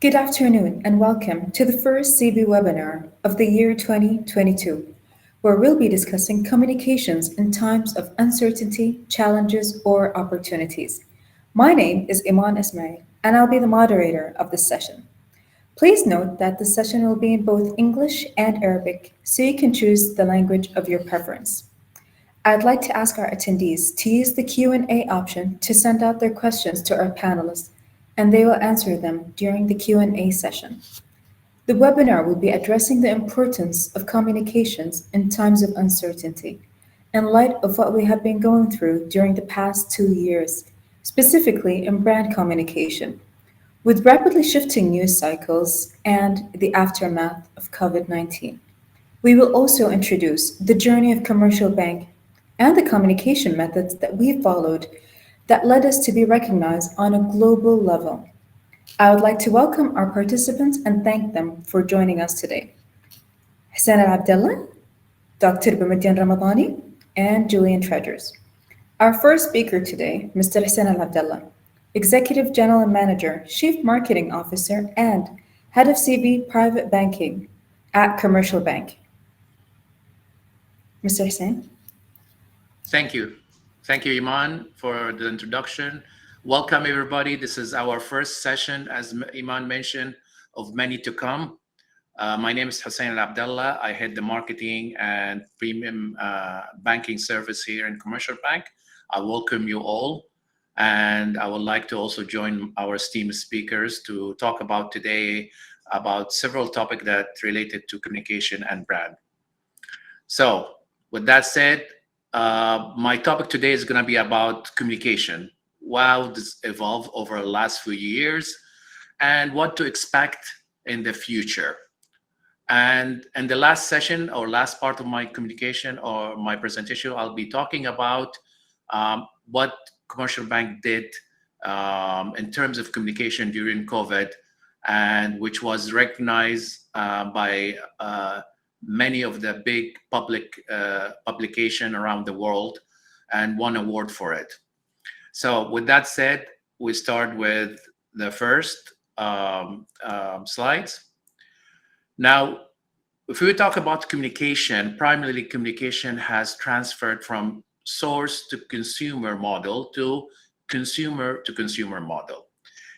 Good afternoon and welcome to the first CB webinar of the year 2022, where we'll be discussing communications in times of uncertainty, challenges, or opportunities. My name is Iman Ismail, and I'll be the moderator of this session. Please note that the session will be in both English and Arabic, so you can choose the language of your preference. I'd like to ask our attendees to use the Q&A option to send out their questions to our panelists, and they will answer them during the Q&A session. The webinar will be addressing the importance of communications in times of uncertainty, in light of what we have been going through during the past 2 years, specifically in brand communication, with rapidly shifting news cycles and the aftermath of COVID-19. We will also introduce the journey of commercial bank and the communication methods that we followed that led us to be recognized on a global level. I would like to welcome our participants and thank them for joining us today. Hussein Al Abdallah, Dr. Bamadian Ramadani, and Julian Treasures. Our first speaker today, Mr. Hussein Al Abdallah, Executive General Manager, Chief Marketing Officer, and Head of CB Private Banking at Commercial Bank. Mr. Hussein. Thank you. Thank you, Iman, for the introduction. Welcome, everybody. This is our first session, as Iman mentioned, of many to come. My name is Hussein Al Abdallah. I head the marketing and premium banking service here in Commercial Bank. I welcome you all. And I would like to also join our esteemed speakers to talk about today about several topics that related to communication and brand. So with that said, my topic today is going to be about communication, how this evolved over the last few years, and what to expect in the future. And in the last session or last part of my communication or my presentation, I'll be talking about what Commercial Bank did in terms of communication during COVID, and which was recognized by many of the big public publication around the world and won an award for it. So with that said, we start with the first slides. Now, if we talk about communication, primarily communication has transferred from source to consumer model to consumer model.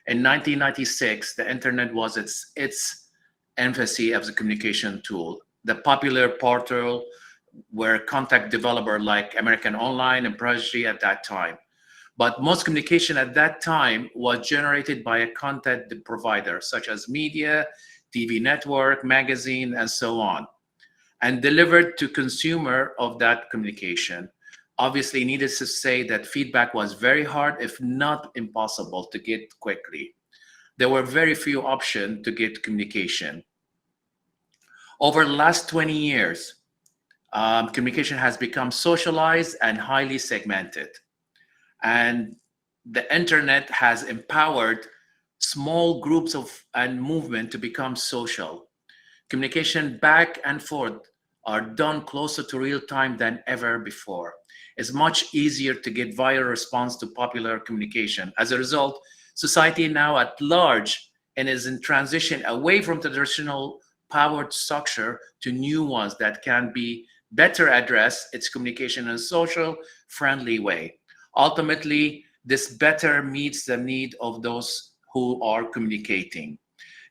In 1996, the internet was its infancy as a communication tool. The popular portal were contact developer like American Online and Prodigy at that time. But most communication at that time was generated by a content provider, such as media, TV network, magazine, and so on, and delivered to consumer of that communication. Obviously, needless to say that feedback was very hard, if not impossible, to get quickly. There were very few options to get communication. Over the last 20 years, communication has become socialized and highly segmented. And the internet has empowered small groups and movement to become social. Communication back and forth are done closer to real time than ever before. It's much easier to get viral response to popular communication. As a result, society now at large and is in transition away from traditional powered structure to new ones that can be better address its communication in a social friendly way. Ultimately, this better meets the need of those who are communicating.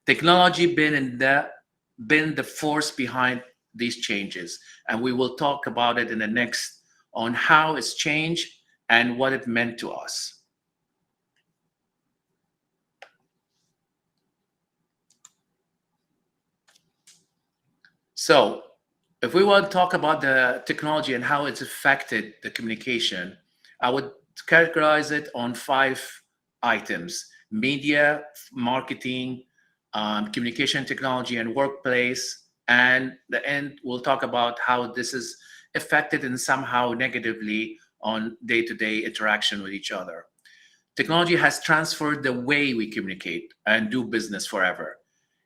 Technology been the force behind these changes, and we will talk about it in the next on how it's changed and what it meant to us. So if we want to talk about the technology and how it's affected the communication, I would categorize it on 5 items: media, marketing, communication technology, and workplace. And the end, we'll talk about how this is affected and somehow negatively on day-to-day interaction with each other. Technology has transformed the way we communicate and do business forever.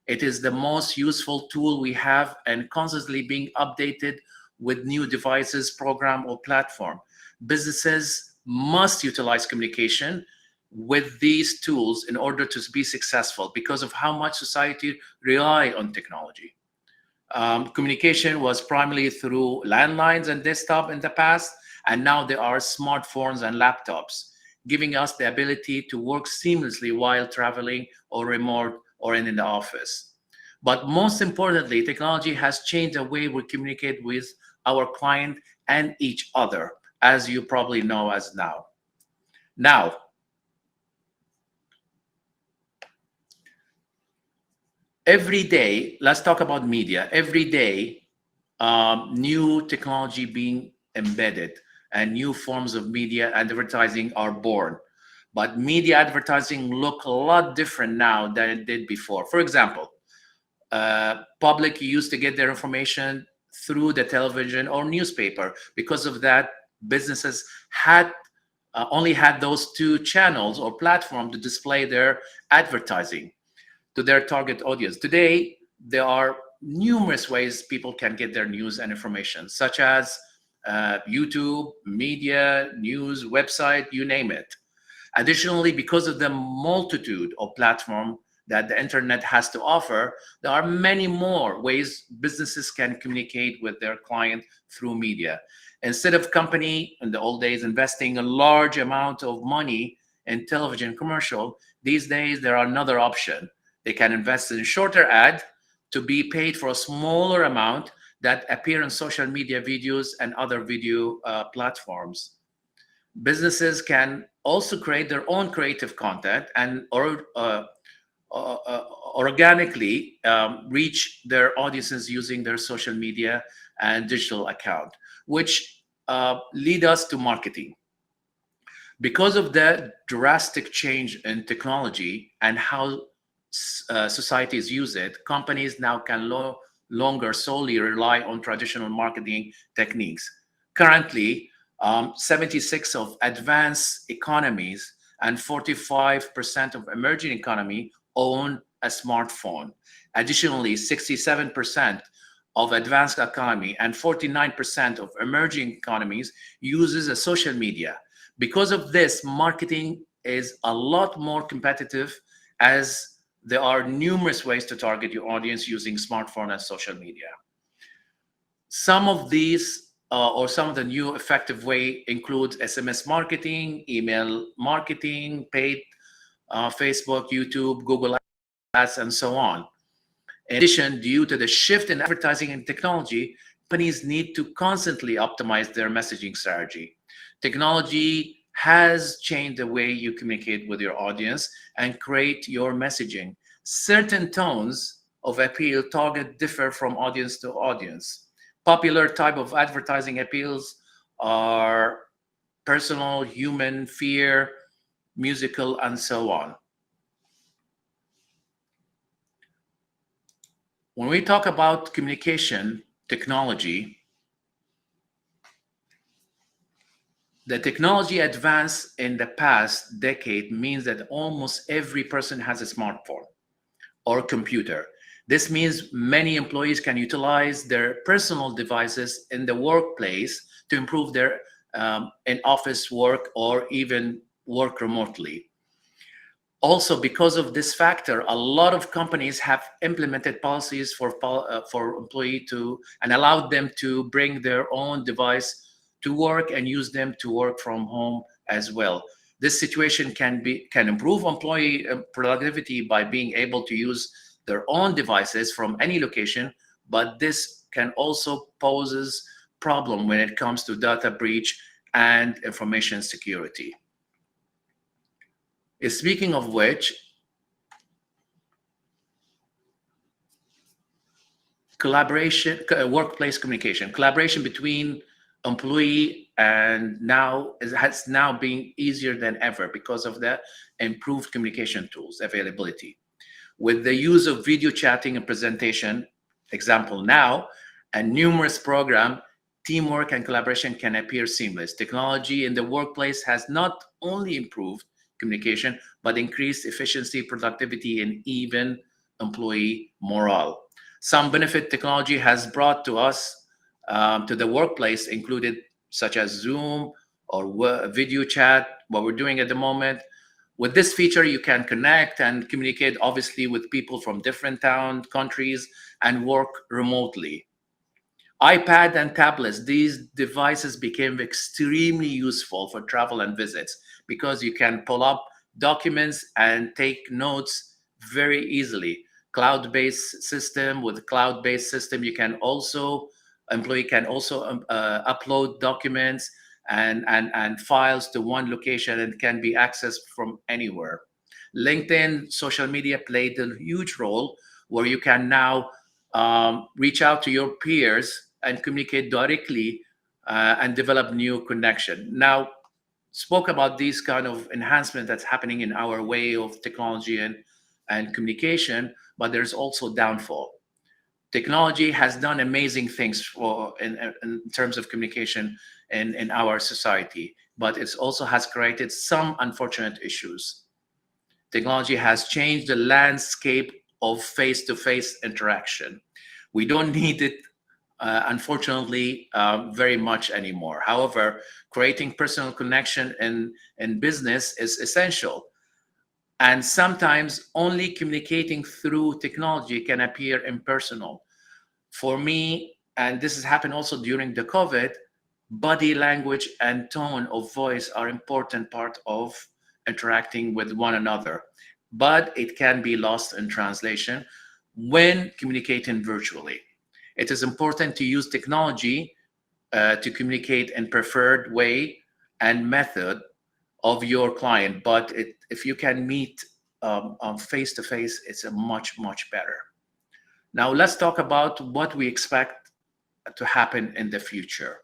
It is the most useful tool we have and constantly being updated with new devices, program, or platform. Businesses must utilize communication with these tools in order to be successful because of how much society rely on technology. Communication was primarily through landlines and desktop in the past, and now there are smartphones and laptops, giving us the ability to work seamlessly while traveling or remote or in the office. But most importantly, technology has changed the way we communicate with our client and each other, as you probably know as now. Now, every day, let's talk about media. Every day, new technology being embedded and new forms of media advertising are born. But media advertising look a lot different now than it did before. For example, public used to get their information through the television or newspaper. Because of that, businesses had only had those two channels or platforms to display their advertising to their target audience. Today, there are numerous ways people can get their news and information, such as YouTube, media, news, website, you name it. Additionally, because of the multitude of platforms that the internet has to offer, there are many more ways businesses can communicate with their client through media. Instead of company in the old days investing a large amount of money in television commercial, these days there are another option. They can invest in shorter ad to be paid for a smaller amount that appear in social media videos and other video platforms. Businesses can also create their own creative content and organically reach their audiences using their social media and digital account, which lead us to marketing. Because of the drastic change in technology and how societies use it, companies now can longer solely rely on traditional marketing techniques. Currently, 76 of advanced economies and 45% of emerging economy own a smartphone. Additionally, 67% of advanced economy and 49% of emerging economies uses a social media. Because of this, marketing is a lot more competitive as there are numerous ways to target your audience using smartphone and social media. Some of these or some of the new effective way includes SMS marketing, email marketing, paid Facebook, YouTube, Google Ads, and so on. In addition, due to the shift in advertising and technology, companies need to constantly optimize their messaging strategy. Technology has changed the way you communicate with your audience and create your messaging. Certain tones of appeal target differ from audience to audience. Popular type of advertising appeals are personal, human, fear, musical, and so on. When we talk about communication technology, the technology advance in the past decade means that almost every person has a smartphone or computer. This means many employees can utilize their personal devices in the workplace to improve their in-office work or even work remotely. Also, because of this factor, a lot of companies have implemented policies for employee to and allowed them to bring their own device to work and use them to work from home as well. This situation can improve employee productivity by being able to use their own devices from any location, but this can also poses problem when it comes to data breach and information security. Speaking of which, collaboration, workplace communication, collaboration between employee and has now been easier than ever because of the improved communication tools availability. With the use of video chatting and presentation, example now, and numerous program, teamwork and collaboration can appear seamless. Technology in the workplace has not only improved communication, but increased efficiency, productivity, and even employee morale. Some benefit technology has brought to us to the workplace included such as Zoom or video chat, what we're doing at the moment, With this feature, you can connect and communicate, obviously, with people from different countries, and work remotely. iPad and tablets, these devices became extremely useful for travel and visits because you can pull up documents and take notes very easily. Cloud-based system, with cloud-based system, you can also, employee can also upload documents and files to one location and can be accessed from anywhere. LinkedIn social media played a huge role where you can now reach out to your peers and communicate directly and develop new connection. Now, spoke about these kind of enhancement that's happening in our way of technology and communication, but there's also downfall. Technology has done amazing things in terms of communication in our society, but it also has created some unfortunate issues. Technology has changed the landscape of face-to-face interaction. We don't need it, unfortunately, very much anymore. However, creating personal connection in business is essential. And sometimes only communicating through technology can appear impersonal. For me, and this has happened also during the COVID, body language and tone of voice are important part of interacting with one another, but it can be lost in translation when communicating virtually. It is important to use technology to communicate in preferred way and method of your client, but if you can meet face to face, it's a much better. Now let's talk about what we expect to happen in the future.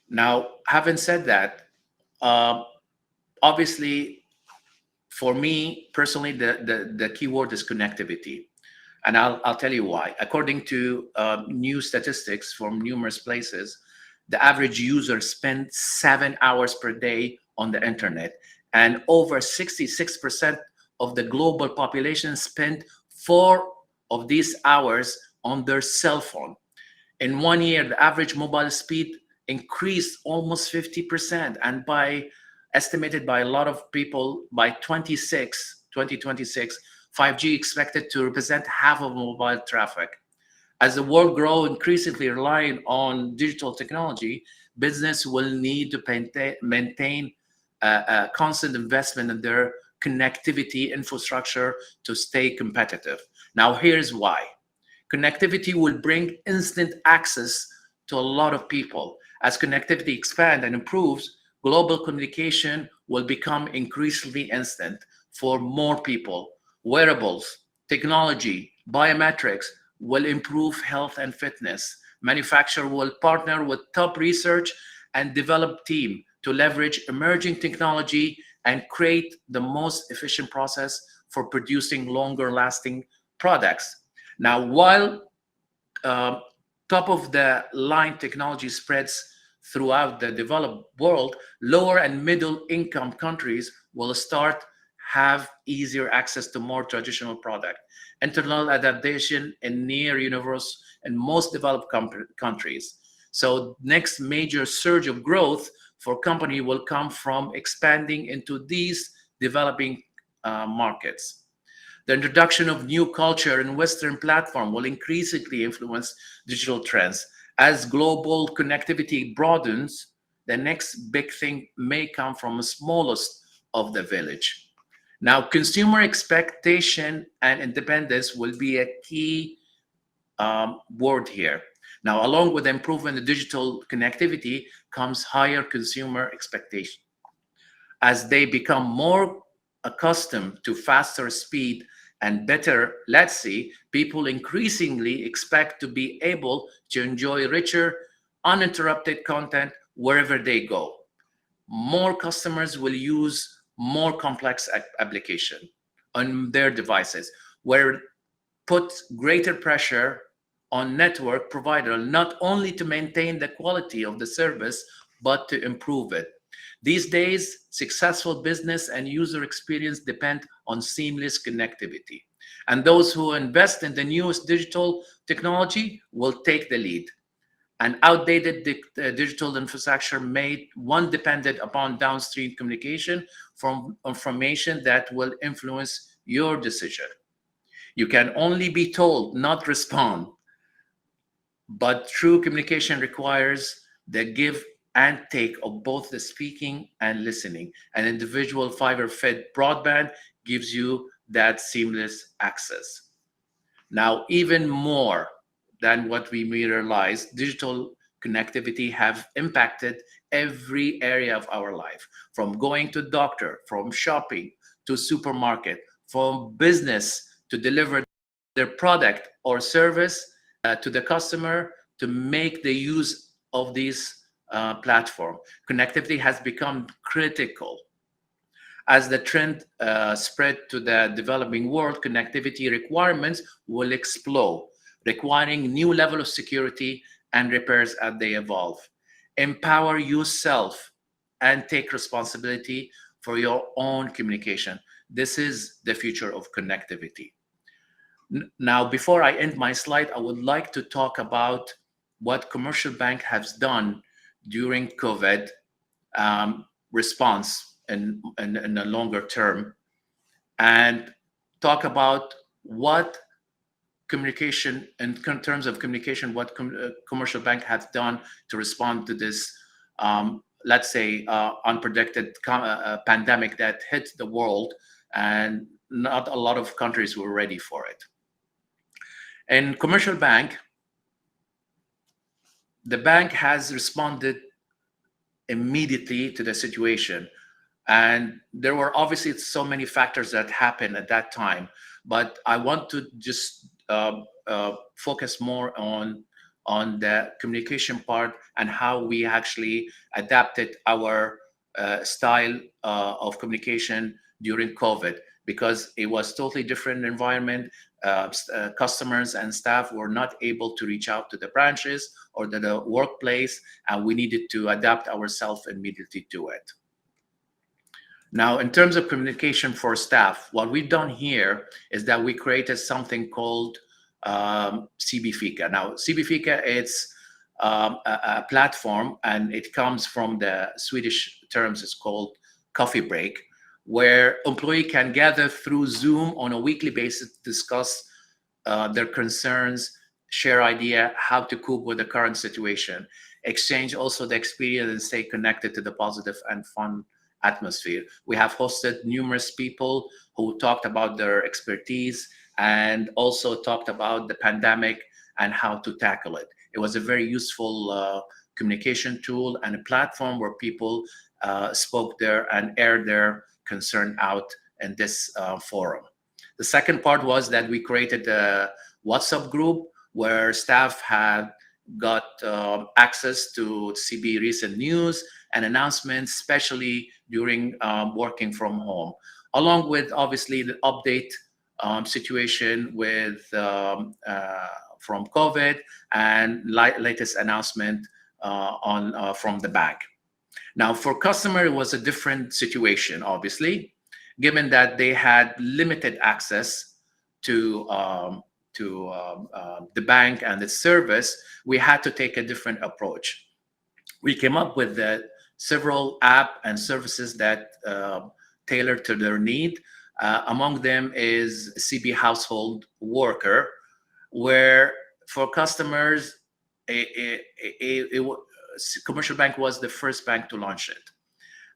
Now, having said that, obviously, for me personally, the key word is connectivity. And I'll tell you why. According to new statistics from numerous places, the average user spends 7 hours per day on the internet, and over 66% of the global population spend 4 of these hours on their cell phone. In 1 year, the average mobile speed increased almost 50%, and estimated by a lot of people, by 2026, 5G expected to represent half of mobile traffic. As the world grows increasingly relying on digital technology, business will need to maintain a constant investment in their connectivity infrastructure to stay competitive. Now, here's why. Connectivity will bring instant access to a lot of people. As connectivity expands and improves, global communication will become increasingly instant for more people. Wearables, technology, biometrics will improve health and fitness. Manufacturer will partner with top research and develop team to leverage emerging technology and create the most efficient process for producing longer lasting products. Now, while top of the line technology spreads throughout the developed world, lower and middle income countries will start have easier access to more traditional product. Internal adaptation in near universe in most developed countries. So next major surge of growth for company will come from expanding into these developing markets. The introduction of new culture and Western platform will increasingly influence digital trends. As global connectivity broadens, the next big thing may come from the smallest of the village. Now, consumer expectation and independence will be a key word here. Now, along with the improvement in digital connectivity comes higher consumer expectation. As they become more accustomed to faster speed and better latency, people increasingly expect to be able to enjoy richer, uninterrupted content wherever they go. More customers will use more complex application on their devices, where put greater pressure on network provider not only to maintain the quality of the service, but to improve it. These days, successful business and user experience depend on seamless connectivity. And those who invest in the newest digital technology will take the lead. An outdated digital infrastructure made one dependent upon downstream communication from information that will influence your decision. You can only be told, not respond. But true communication requires the give and take of both the speaking and listening. An individual fiber-fed broadband gives you that seamless access. Now, even more than what we may realize, digital connectivity have impacted every area of our life, from going to doctor, from shopping to supermarket, from business to deliver their product or service to the customer to make the use of these platform. Connectivity has become critical. As the trend spread to the developing world, connectivity requirements will explode, requiring new level of security and repairs as they evolve. Empower yourself and take responsibility for your own communication. This is the future of connectivity. Now, before I end my slide, I would like to talk about what commercial bank has done during COVID response in a longer term, and talk about what communication, in terms of communication, what commercial bank has done to respond to this, let's say, unpredicted pandemic that hit the world, and not a lot of countries were ready for it. In commercial bank, the bank has responded immediately to the situation. And there were obviously so many factors that happened at that time, but I want to just focus more on the communication part and how we actually adapted our style of communication during COVID, because it was totally different environment. Customers and staff were not able to reach out to the branches or to the workplace, and we needed to adapt ourselves immediately to it. Now, in terms of communication for staff, what we've done here is that we created something called CB Fika. Now, CB Fika, it's a platform, and it comes from the Swedish terms. It's called coffee break, where employee can gather through Zoom on a weekly basis to discuss their concerns, share idea how to cope with the current situation, exchange also the experience, and stay connected to the positive and fun atmosphere. We have hosted numerous people who talked about their expertise and also talked about the pandemic and how to tackle it. It was a very useful communication tool and a platform where people spoke there and aired their concern out in this forum. The second part was that we created a WhatsApp group where staff had got access to CB recent news and announcements, especially during working from home, along with obviously the update situation with from COVID and latest announcement from the bank. Now, for customer, it was a different situation, obviously, given that they had limited access to the bank and its service. We had to take a different approach. We came up with several apps and services that tailored to their need. Among them is CB Household Worker, where for customers, Commercial Bank was the first bank to launch it.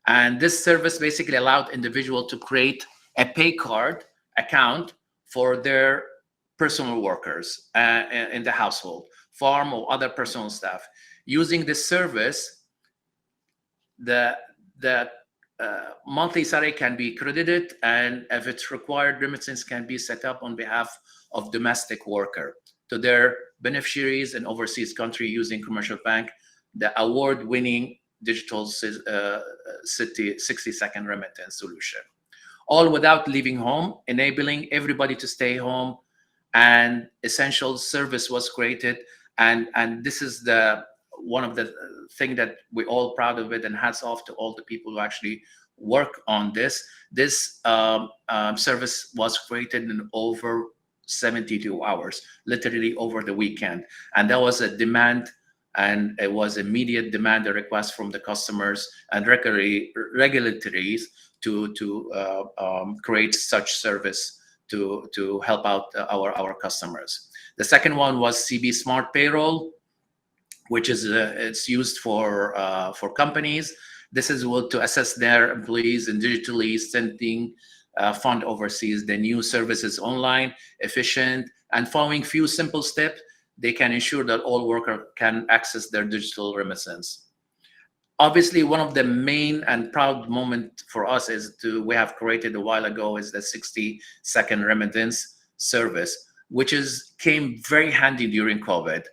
And this service basically allowed individuals to create a pay card account for their personal workers in the household, farm or other personal staff. Using this service, the monthly salary can be credited, and if it's required, remittance can be set up on behalf of domestic worker to their beneficiaries in overseas country using Commercial Bank, the award-winning digital 60-second remittance solution, all without leaving home, enabling everybody to stay home. And essential service was created, and this is one of the thing that we're all proud of it, and hats off to all the people who actually work on this. This service was created in over 72 hours, literally over the weekend, and that was a demand and it was immediate demand and request from the customers and regulatories to create such service to help out our customers. The second one was CB Smart Payroll, which is it's used for companies. This is to assess their employees and digitally sending fund overseas. The new service is online, efficient, and following few simple steps, they can ensure that all workers can access their digital remittance. Obviously, one of the main and proud moment for us we have created a while ago is the 60-second remittance service, which came very handy during COVID.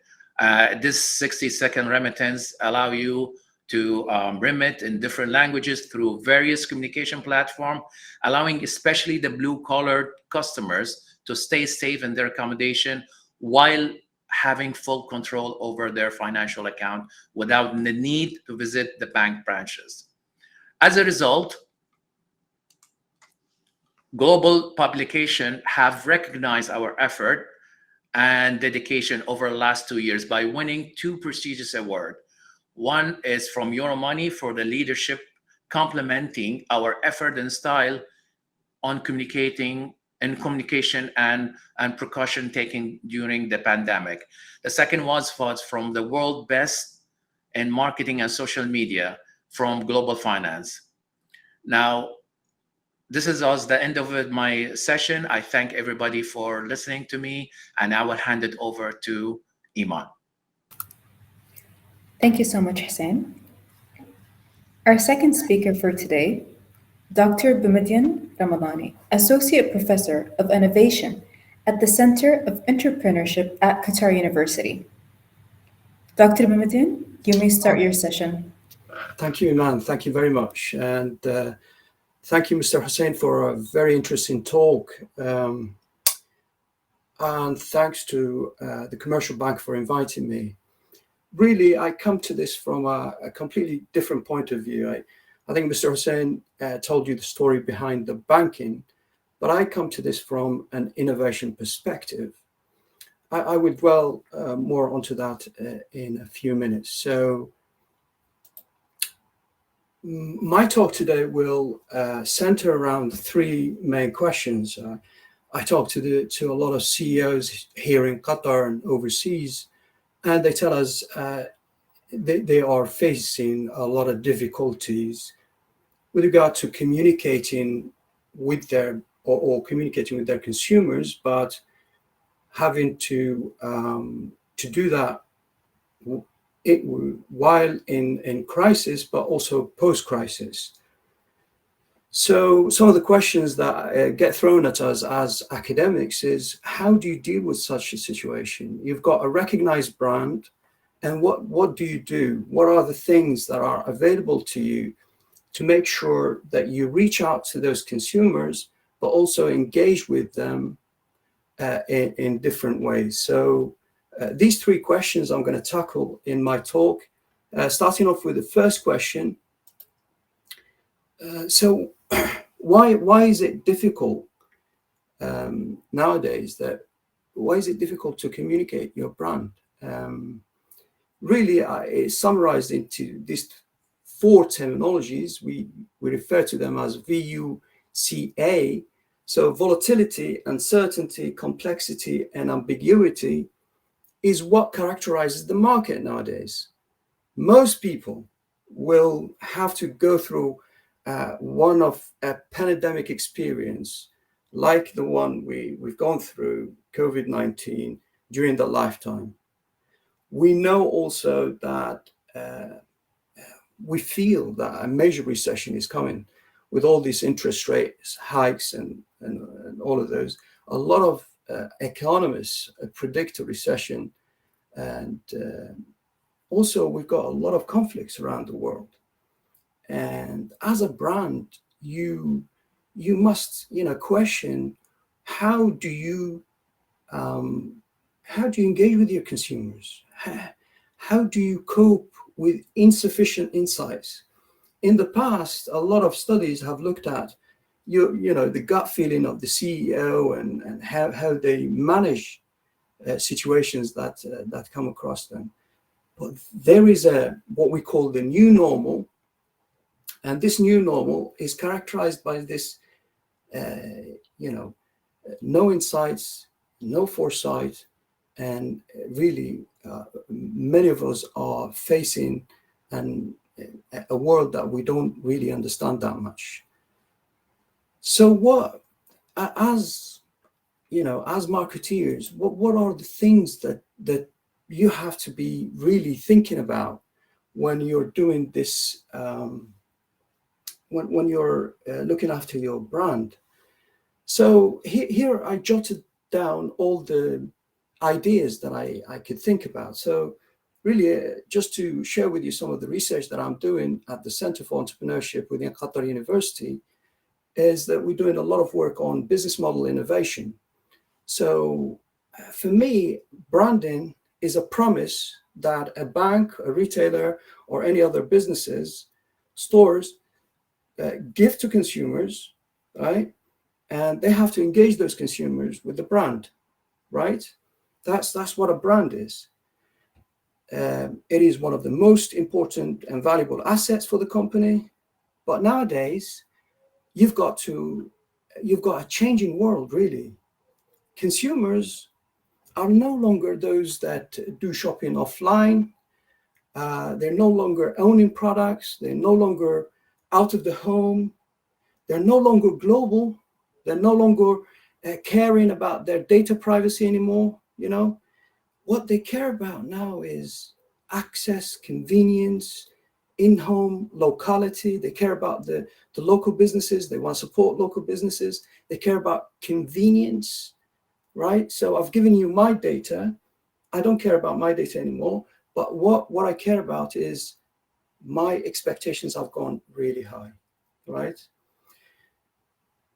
This 60-second remittance allow you to remit in different languages through various communication platforms, allowing especially the blue-collar customers to stay safe in their accommodation while having full control over their financial account without the need to visit the bank branches. As a result, global publications have recognized our effort and dedication over the last 2 years by winning 2 prestigious awards. One is from Euromoney for the leadership complementing our effort and style on communication and precaution taking during the pandemic. The second was from the World Best in Marketing and Social Media from Global Finance. Now, this is also the end of my session. I thank everybody for listening to me, and I will hand it over to Iman. Thank you so much, Hussein. Our second speaker for today, Dr. Boumediene Ramadani, Associate Professor of Innovation at the Center of Entrepreneurship at Qatar University. Dr. Boumediene, you may start your session. Thank you, Iman. Thank you very much. And thank you, Mr. Hussein, for a very interesting talk. And thanks to the Commercial Bank for inviting me. Really, I come to this from a completely different point of view. I think Mr. Hussein told you the story behind the banking, but I come to this from an innovation perspective. I will dwell more onto that in a few minutes. So my talk today will center around 3 main questions. I talk to a lot of CEOs here in Qatar and overseas, and they tell us they are facing a lot of difficulties with regard to communicating with their communicating with their consumers, but having to do that while in crisis, but also post-crisis. So some of the questions that get thrown at us as academics is, how do you deal with such a situation? You've got a recognized brand, and what do you do? What are the things that are available to you to make sure that you reach out to those consumers, but also engage with them in different ways? So these 3 questions I'm going to tackle in my talk, starting off with the first question. So why is it difficult nowadays? Why is it difficult to communicate your brand? Really, it's summarized into these 4 terminologies. We refer to them as VUCA. So volatility, uncertainty, complexity, and ambiguity is what characterizes the market nowadays. Most people will have to go through one of a pandemic experience like the one we've gone through, COVID-19, during the lifetime. We know also that we feel that a major recession is coming with all these interest rates hikes and all of those. A lot of economists predict a recession, and also we've got a lot of conflicts around the world. And as a brand, you must question how do you engage with your consumers? How do you cope with insufficient insights? In the past, a lot of studies have looked at the gut feeling of the CEO and how they manage situations that come across them. But there is what we call the new normal, and this new normal is characterized by this, no insights, no foresight, and really many of us are facing a world that we don't really understand that much. So as marketeers, what are the things that you have to be really thinking about when you're doing this, when you're looking after your brand? So here I jotted down all the ideas that I could think about. So really, just to share with you some of the research that I'm doing at the Center for Entrepreneurship within Qatar University, is that we're doing a lot of work on business model innovation. So for me, branding is a promise that a bank, a retailer, or any other businesses, stores give to consumers, right? And they have to engage those consumers with the brand, right? That's what a brand is. It is one of the most important and valuable assets for the company. But nowadays, you've got a changing world, really. Consumers are no longer those that do shopping offline. They're no longer owning products. They're no longer out of the home. They're no longer global. They're no longer caring about their data privacy anymore. What they care about now is access, convenience, in-home locality. They care about the local businesses. They want to support local businesses. They care about convenience, right? So I've given you my data. I don't care about my data anymore. But what I care about is my expectations have gone really high, right?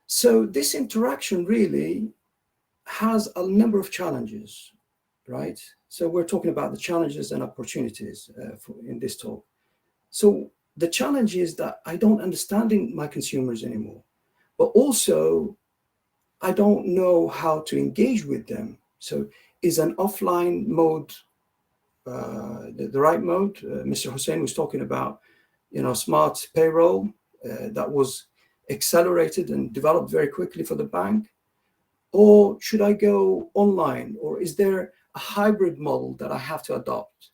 So this interaction really has a number of challenges, right? So we're talking about the challenges and opportunities in this talk. So the challenge is that I don't understand my consumers anymore, but also I don't know how to engage with them. So is an offline mode the right mode? Mr. Hussein was talking about, smart payroll that was accelerated and developed very quickly for the bank. Or should I go online? Or is there a hybrid model that I have to adopt?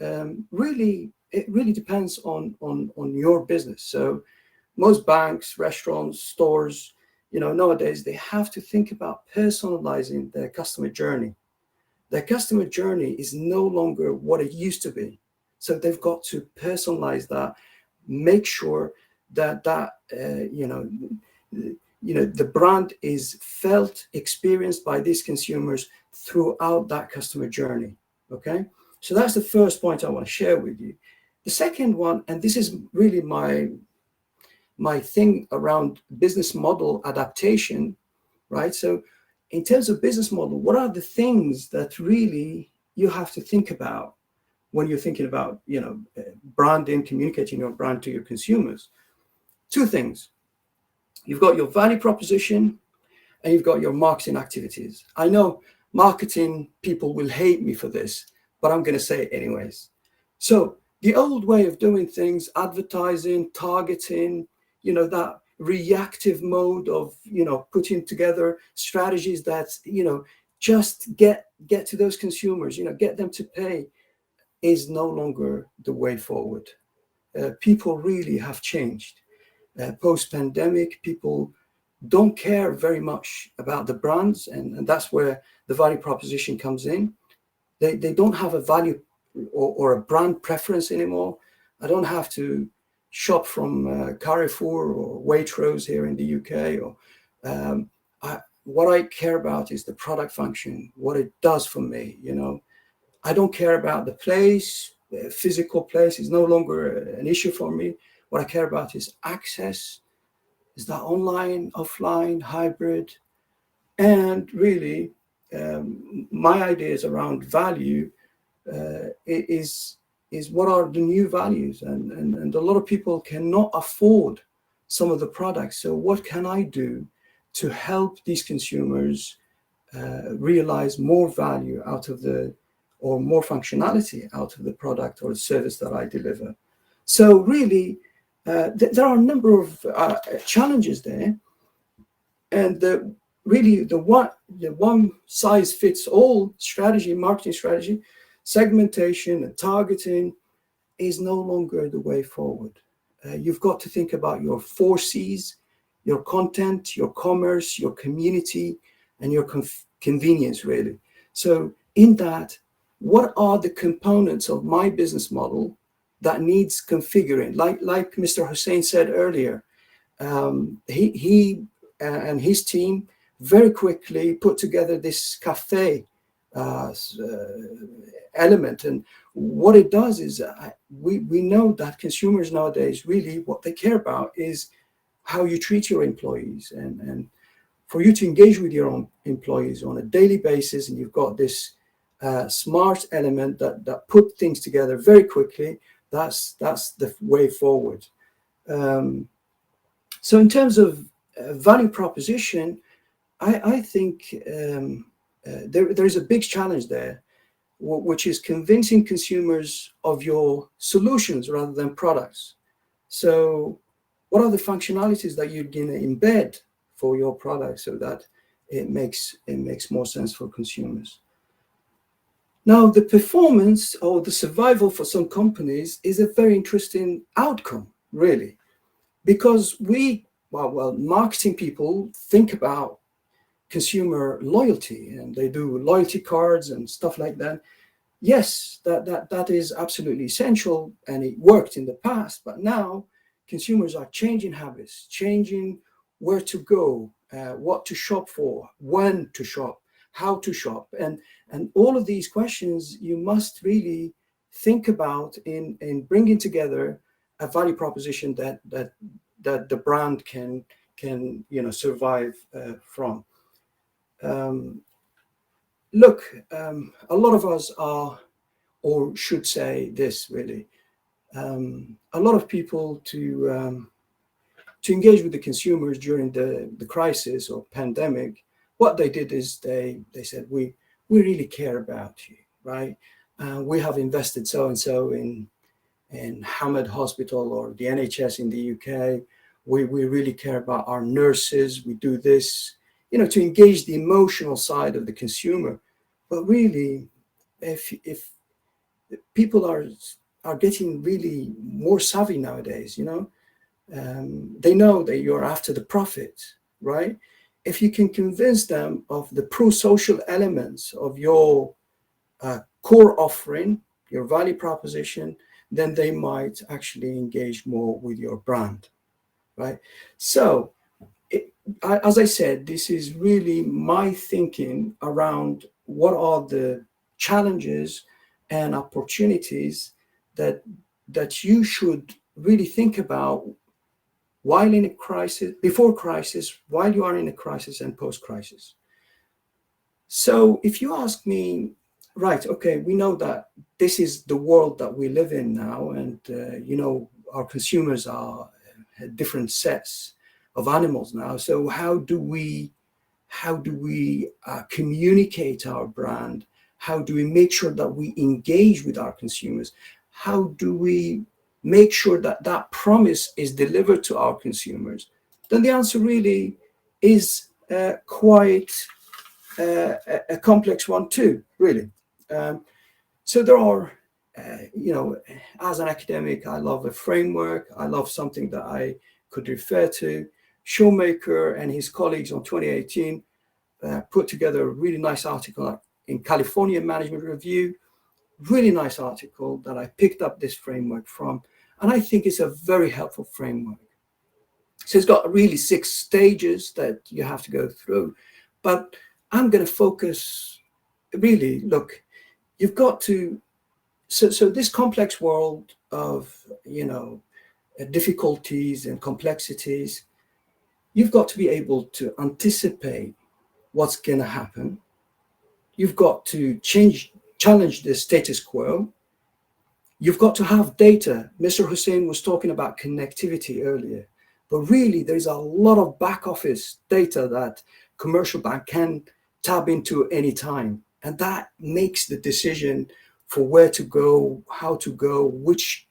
It really depends on your business. So most banks, restaurants, stores, nowadays they have to think about personalizing their customer journey. Their customer journey is no longer what it used to be. So they've got to personalize that, make sure that the brand is felt, experienced by these consumers throughout that customer journey, okay? So that's the first point I want to share with you. The second one, and this is really my thing around business model adaptation, right? So in terms of business model, what are the things that really you have to think about when you're thinking about, branding, communicating your brand to your consumers? Two things. You've got your value proposition and you've got your marketing activities. I know marketing people will hate me for this, but I'm going to say it anyways. So the old way of doing things, advertising, targeting, that reactive mode of, putting together strategies that, just get to those consumers, get them to pay, is no longer the way forward. People really have changed. Post-pandemic, people don't care very much about the brands, and that's where the value proposition comes in. They don't have a value or a brand preference anymore. I don't have to shop from Carrefour or Waitrose here in the UK. What I care about is the product function, what it does for me. I don't care about the place. The physical place is no longer an issue for me. What I care about is access. Is that online, offline, hybrid? And really, my ideas around value is what are the new values? And a lot of people cannot afford some of the products. So what can I do to help these consumers realize more value out of or more functionality out of the product or the service that I deliver. So really, there are a number of challenges there, and the one size fits all strategy, marketing strategy, segmentation and targeting is no longer the way forward. You've got to think about your 4 C's, your content, your commerce, your community, and your convenience, really. So in that, what are the components of my business model that needs configuring? Like Mr. Hussein said earlier, he and his team very quickly put together this cafe element. And what it does is we know that consumers nowadays, really what they care about is how you treat your employees. And for you to engage with your own employees on a daily basis, and you've got this smart element that put things together very quickly, that's the way forward. So in terms of value proposition, I think there is a big challenge there, which is convincing consumers of your solutions rather than products. So what are the functionalities that you're going to embed for your product so that it makes more sense for consumers? Now, the performance or the survival for some companies is a very interesting outcome, really, because marketing people think about consumer loyalty, and they do loyalty cards and stuff like that. Yes, that is absolutely essential, and it worked in the past, but now consumers are changing habits, changing where to go, what to shop for, when to shop, how to shop, and all of these questions you must really think about in bringing together a value proposition that the brand can survive from. Look, a lot of us are, or should say this really, a lot of people to engage with the consumers during the crisis or pandemic, what they did is they said, we really care about you, right? We have invested so-and-so in Hamad Hospital or the NHS in the UK. We really care about our nurses. We do this, to engage the emotional side of the consumer. But really, if people are getting really more savvy nowadays, they know that you're after the profit, right? If you can convince them of the pro-social elements of your core offering, your value proposition, then they might actually engage more with your brand, right? So, as I said, this is really my thinking around what are the challenges and opportunities that you should really think about while in a crisis, before crisis, while you are in a crisis, and post-crisis. So if you ask me, right, okay, we know that this is the world that we live in now, and our consumers are different sets of animals now. So how do we communicate our brand? How do we make sure that we engage with our consumers? How do we make sure that promise is delivered to our consumers? Then the answer really is quite a complex one too, really. So there are, as an academic, I love a framework. I love something that I could refer to. Shoemaker and his colleagues on 2018 put together a really nice article in California Management Review, really nice article that I picked up this framework from, and I think it's a very helpful framework. So it's got really 6 stages that you have to go through, but I'm going to focus really, look, you've got to, so this complex world of, difficulties and complexities, you've got to be able to anticipate what's going to happen. You've got to challenge the status quo. You've got to have data. Mr. Hussein was talking about connectivity earlier, but really there's a lot of back office data that commercial bank can tap into any time. And that makes the decision for where to go, how to go, which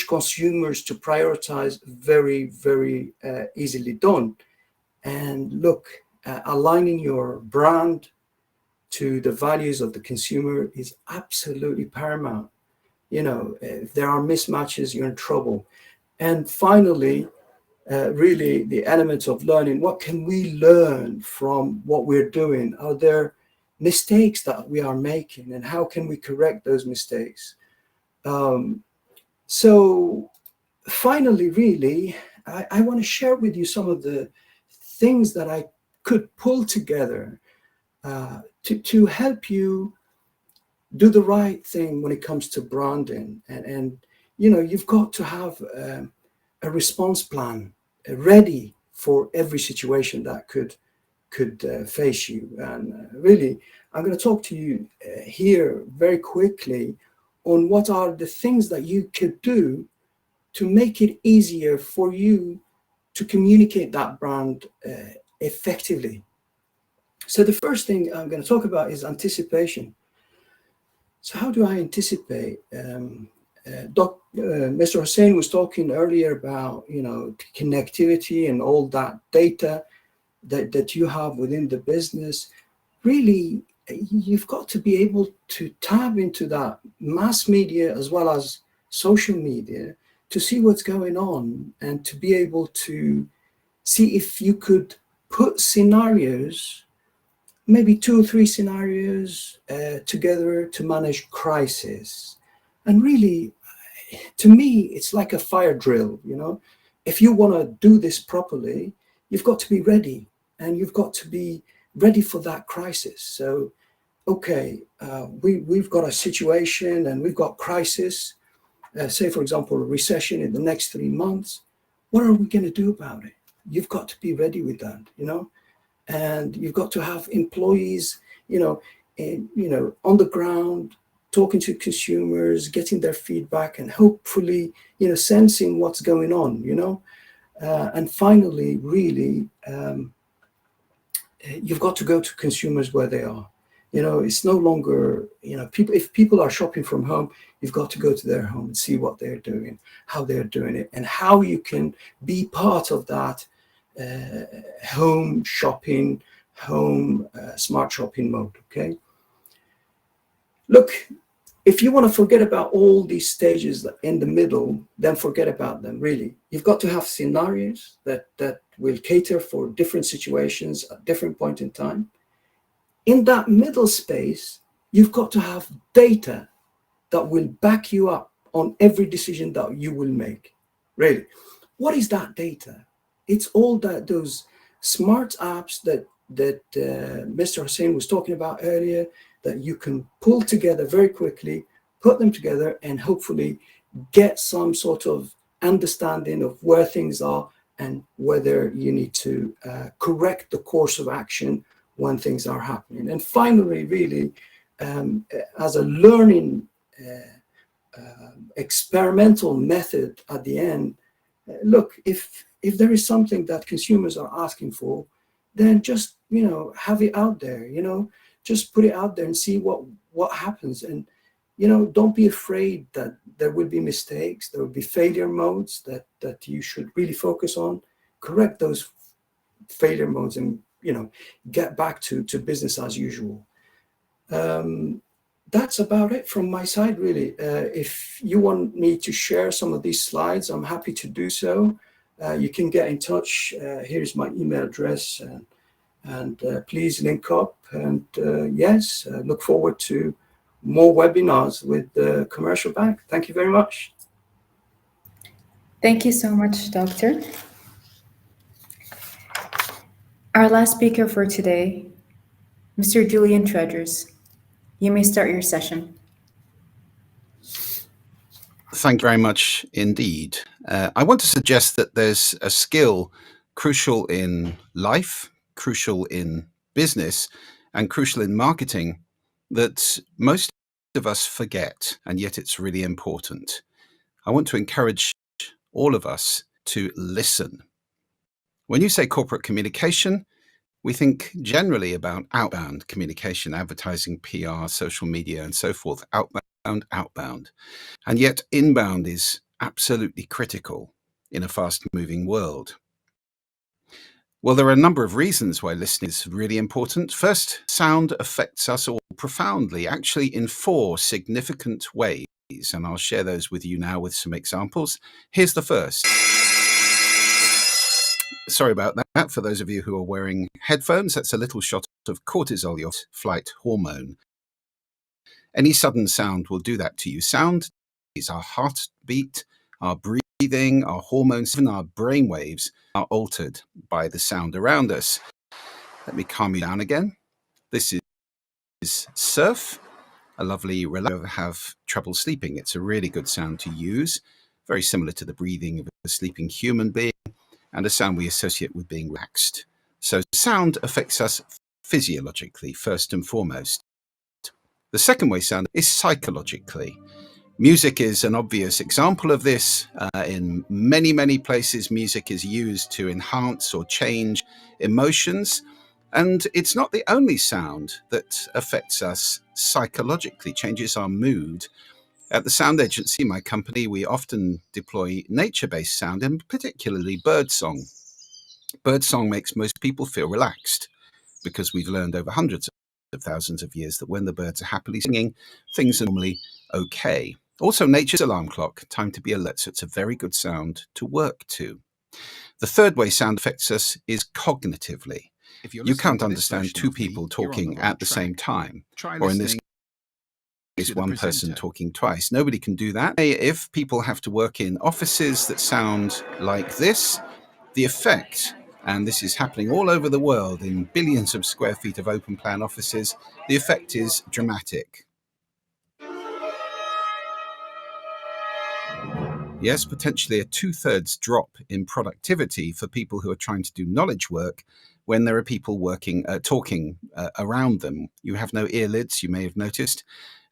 consumers to prioritize very, very easily done. And look, aligning your brand to the values of the consumer is absolutely paramount. If there are mismatches, you're in trouble. And finally, really the elements of learning. What can we learn from what we're doing? Are there mistakes that we are making, and how can we correct those mistakes? So finally, really, I want to share with you some of the things that I could pull together to help you do the right thing when it comes to branding. And you've got to have a response plan ready for every situation that could face you. And really, I'm going to talk to you here very quickly on what are the things that you could do to make it easier for you to communicate that brand effectively. So the first thing I'm going to talk about is anticipation. So how do I anticipate? Mr. Hussein was talking earlier about, connectivity and all that data that you have within the business. Really, you've got to be able to tap into that mass media as well as social media to see what's going on, and to be able to see if you could put scenarios, maybe 2 or 3 scenarios together to manage crisis. And really, to me, it's like a fire drill. If you want to do this properly, you've got to be ready, and you've got to be ready for that crisis. So, okay, we've got a situation and we've got crisis, say, for example, a recession in the next 3 months. What are we going to do about it? You've got to be ready with that, and you've got to have employees, on the ground, talking to consumers, getting their feedback, and hopefully, sensing what's going on, and finally, really, you've got to go to consumers where they are. It's no longer, if people are shopping from home, you've got to go to their home and see what they're doing, how they're doing it, and how you can be part of that home shopping, smart shopping mode. Okay. Look, if you want to forget about all these stages in the middle, then forget about them. Really, you've got to have scenarios that will cater for different situations at different point in time. In that middle space, you've got to have data that will back you up on every decision that you will make. Really, what is that data? It's all those smart apps that Mr. Hussein was talking about earlier, that you can pull together very quickly, put them together, and hopefully get some sort of understanding of where things are and whether you need to correct the course of action when things are happening. And finally, really, as a learning experimental method at the end, look, if there is something that consumers are asking for, then just, have it out there, just put it out there and see what happens. And, don't be afraid that there will be mistakes. There will be failure modes that you should really focus on. Correct those failure modes and, get back to business as usual. That's about it from my side, really. If you want me to share some of these slides, I'm happy to do so. You can get in touch. Here's my email address, and please link up. And yes, look forward to more webinars with the Commercial Bank. Thank you very much. Thank you so much, Doctor. Our last speaker for today, Mr. Julian Treaders. You may start your session. Thank you very much indeed. I want to suggest that there's a skill crucial in life, crucial in business, and crucial in marketing that most of us forget, and yet it's really important. I want to encourage all of us to listen. When you say corporate communication, We think generally about outbound communication, advertising, PR, social media, and so forth, outbound. And yet inbound is absolutely critical in a fast-moving world. Well, there are a number of reasons why listening is really important. First, sound affects us all profoundly, actually in 4 significant ways, and I'll share those with you now with some examples. Here's the first. Sorry about that. For those of you who are wearing headphones, that's a little shot of cortisol, your flight hormone. Any sudden sound will do that to you. Sound is our heartbeat, our breathing, our hormones, even our brain waves are altered by the sound around us. Let me calm you down again. This is surf, a lovely relax. Have trouble sleeping. It's a really good sound to use, very similar to the breathing of a sleeping human being, and a sound we associate with being relaxed. So sound affects us physiologically, first and foremost. The second way sound is psychologically. Music is an obvious example of this. In many, many places, music is used to enhance or change emotions. And it's not the only sound that affects us psychologically, changes our mood. At the Sound Agency, my company, we often deploy nature-based sound, and particularly birdsong. Birdsong makes most people feel relaxed because we've learned over hundreds of thousands of years that when the birds are happily singing, things are normally okay. Also, nature's alarm clock, time to be alert, so it's a very good sound to work to. The third way sound affects us is cognitively. You can't understand 2 people talking at the same time, or in this case, 1 person talking twice. Nobody can do that. If people have to work in offices that sound like this, the effect, and this is happening all over the world in billions of square feet of open plan offices, the effect is dramatic. Yes, potentially a 2/3 drop in productivity for people who are trying to do knowledge work when there are people talking around them. You have no earlids, you may have noticed,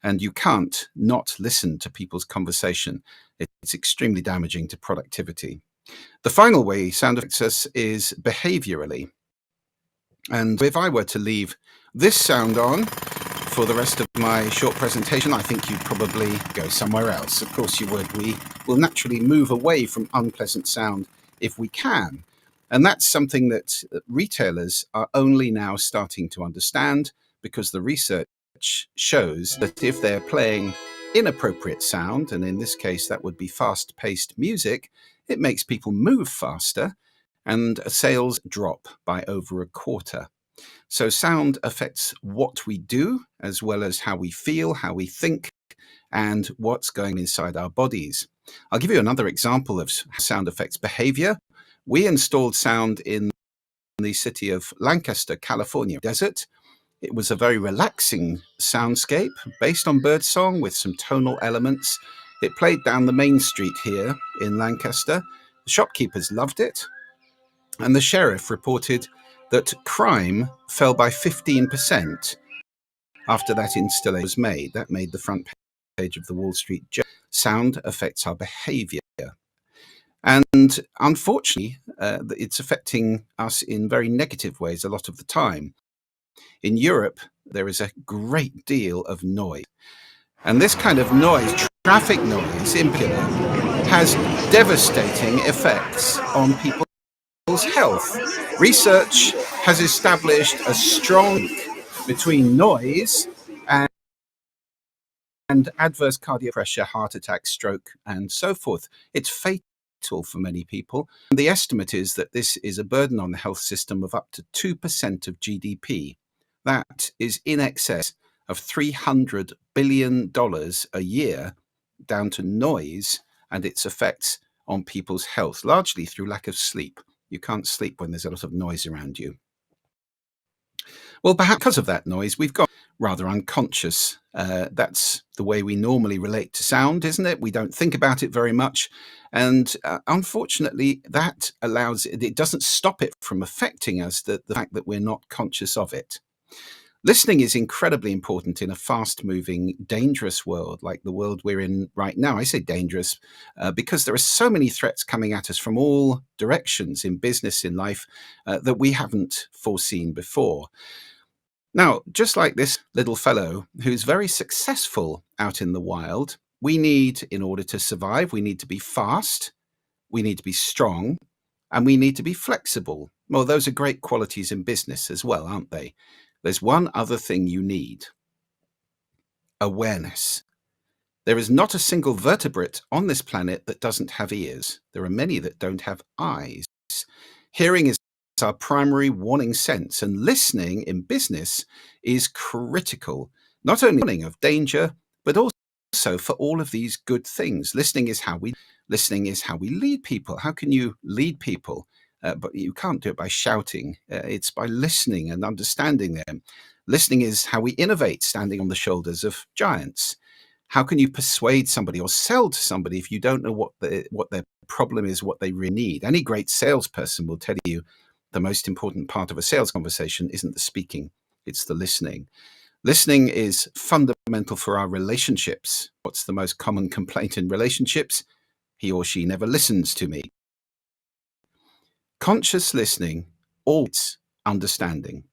and you can't not listen to people's conversation. It's extremely damaging to productivity. The final way sound affects us is behaviorally. And if I were to leave this sound on for the rest of my short presentation, I think you'd probably go somewhere else. Of course you would. We will naturally move away from unpleasant sound if we can. And that's something that retailers are only now starting to understand, because the research shows that if they're playing inappropriate sound, and in this case that would be fast-paced music, it makes people move faster and sales drop by over 1/4. So sound affects what we do, as well as how we feel, how we think, and what's going inside our bodies. I'll give you another example of how sound affects behavior. We installed sound in the city of Lancaster, California desert. It was a very relaxing soundscape based on birdsong with some tonal elements. It played down the main street here in Lancaster. The shopkeepers loved it, and the sheriff reported that crime fell by 15% after that installation was made. That made the front page of the Wall Street Journal. Sound affects our behavior. And unfortunately, it's affecting us in very negative ways a lot of the time. In Europe, there is a great deal of noise. And this kind of noise, traffic noise in particular, has devastating effects on people's health. Research has established a strong link between noise and adverse cardiac pressure, heart attack, stroke, and so forth. It's fatal for many people. And the estimate is that this is a burden on the health system of up to 2% of GDP. That is in excess of $300 billion a year down to noise and its effects on people's health, largely through lack of sleep. You can't sleep when there's a lot of noise around you. Well, perhaps because of that noise, we've got rather unconscious. That's the way we normally relate to sound, isn't it? We don't think about it very much. And unfortunately, that allows it doesn't stop it from affecting us, the fact that we're not conscious of it. Listening is incredibly important in a fast-moving, dangerous world like the world we're in right now. I say dangerous because there are so many threats coming at us from all directions in business, in life, that we haven't foreseen before. Now, just like this little fellow who's very successful out in the wild, we need, in order to survive, we need to be fast, we need to be strong, and we need to be flexible. Well, those are great qualities in business as well, aren't they? There's one other thing you need: awareness. There is not a single vertebrate on this planet that doesn't have ears. There are many that don't have eyes. Hearing is our primary warning sense, and listening in business is critical, not only warning of danger, but also for all of these good things. Listening is how we lead people. How can you lead people? But you can't do it by shouting. It's by listening and understanding them. Listening is how we innovate, standing on the shoulders of giants. How can you persuade somebody or sell to somebody if you don't know what their problem is, what they really need? Any great salesperson will tell you the most important part of a sales conversation isn't the speaking, it's the listening. Listening is fundamental for our relationships. What's the most common complaint in relationships? He or she never listens to me. Conscious listening, always understanding.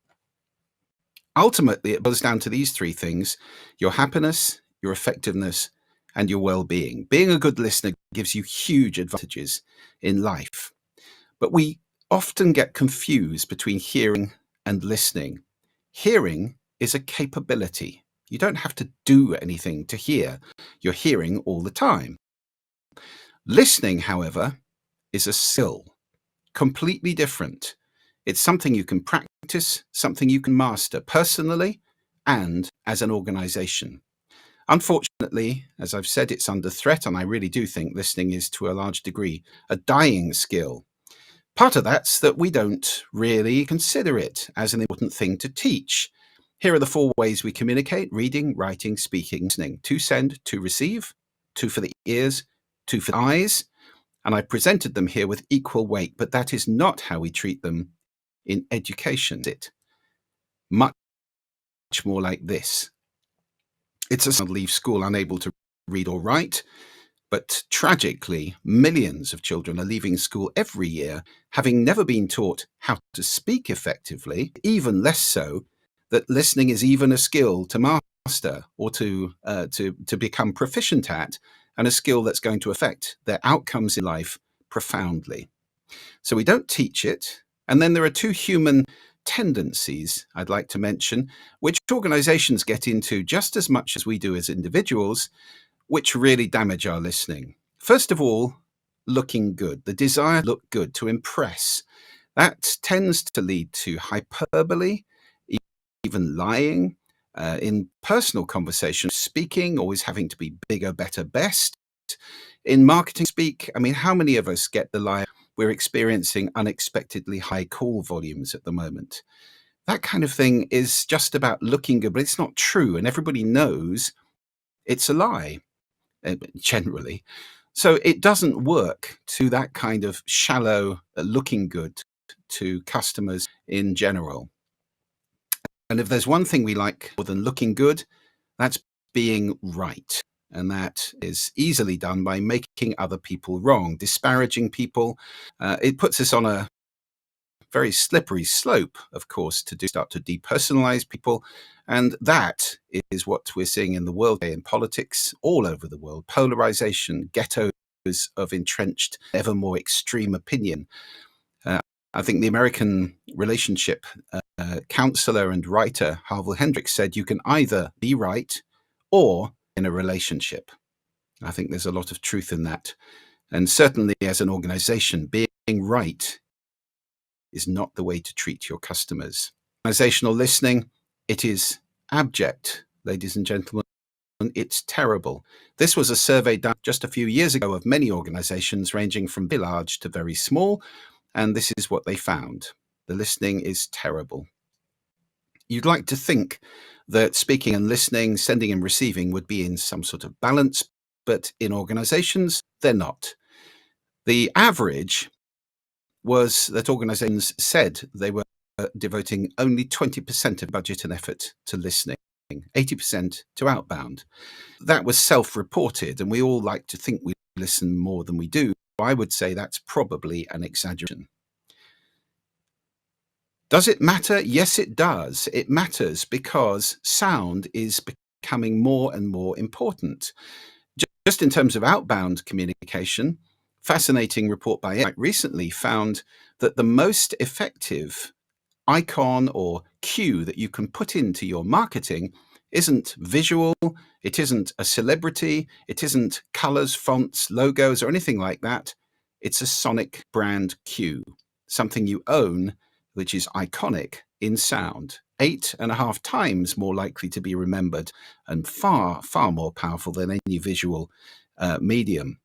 Ultimately, it boils down to these three things: your happiness, your effectiveness, and your well-being. Being a good listener gives you huge advantages in life. But we often get confused between hearing and listening. Hearing is a capability. You don't have to do anything to hear. You're hearing all the time. Listening, however, is a skill, completely different. It's something you can practice, something you can master personally and as an organization. Unfortunately, as I've said, it's under threat, and I really do think listening is, to a large degree, a dying skill. Part of that's that we don't really consider it as an important thing to teach. Here are the 4 ways we communicate: reading, writing, speaking, listening. 2 send, 2 receive, 2 for the ears, 2 for the eyes. And I presented them here with equal weight, but that is not how we treat them in education. It's much more like this. It's a child leaves school unable to read or write, but tragically, millions of children are leaving school every year having never been taught how to speak effectively, even less so that listening is even a skill to master or to become proficient at, and a skill that's going to affect their outcomes in life profoundly. So we don't teach it. And then there are 2 human tendencies I'd like to mention, which organizations get into just as much as we do as individuals, which really damage our listening. First of all, looking good, the desire to look good, to impress. That tends to lead to hyperbole, even lying. In personal conversation, speaking, always having to be bigger, better, best. In marketing speak, I mean, how many of us get the lie, we're experiencing unexpectedly high call volumes at the moment? That kind of thing is just about looking good, but it's not true, and everybody knows it's a lie, generally. So it doesn't work to that kind of shallow looking good to customers in general. And if there's one thing we like more than looking good, that's being right. And that is easily done by making other people wrong, disparaging people. It puts us on a very slippery slope, of course, to start to depersonalize people. And that is what we're seeing in the world today, in politics all over the world: polarization, ghettos of entrenched, ever more extreme opinion. I think the American relationship counselor and writer Harville Hendricks said, you can either be right or in a relationship. I think there's a lot of truth in that. And certainly as an organization, being right is not the way to treat your customers. Organizational listening, it is abject, ladies and gentlemen. It's terrible. This was a survey done just a few years ago of many organizations, ranging from very large to very small. And this is what they found. The listening is terrible. You'd like to think that speaking and listening, sending and receiving would be in some sort of balance, but in organizations, they're not. The average was that organizations said they were devoting only 20% of budget and effort to listening, 80% to outbound. That was self-reported, and we all like to think we listen more than we do. I would say that's probably an exaggeration. Does it matter? Yes, it does. It matters because sound is becoming more and more important. Just in terms of outbound communication, fascinating report by Act recently found that the most effective icon or cue that you can put into your marketing isn't visual, it isn't a celebrity, it isn't colors, fonts, logos, or anything like that. It's a sonic brand cue, something you own, which is iconic in sound, 8.5 times more likely to be remembered and far, far more powerful than any visual medium.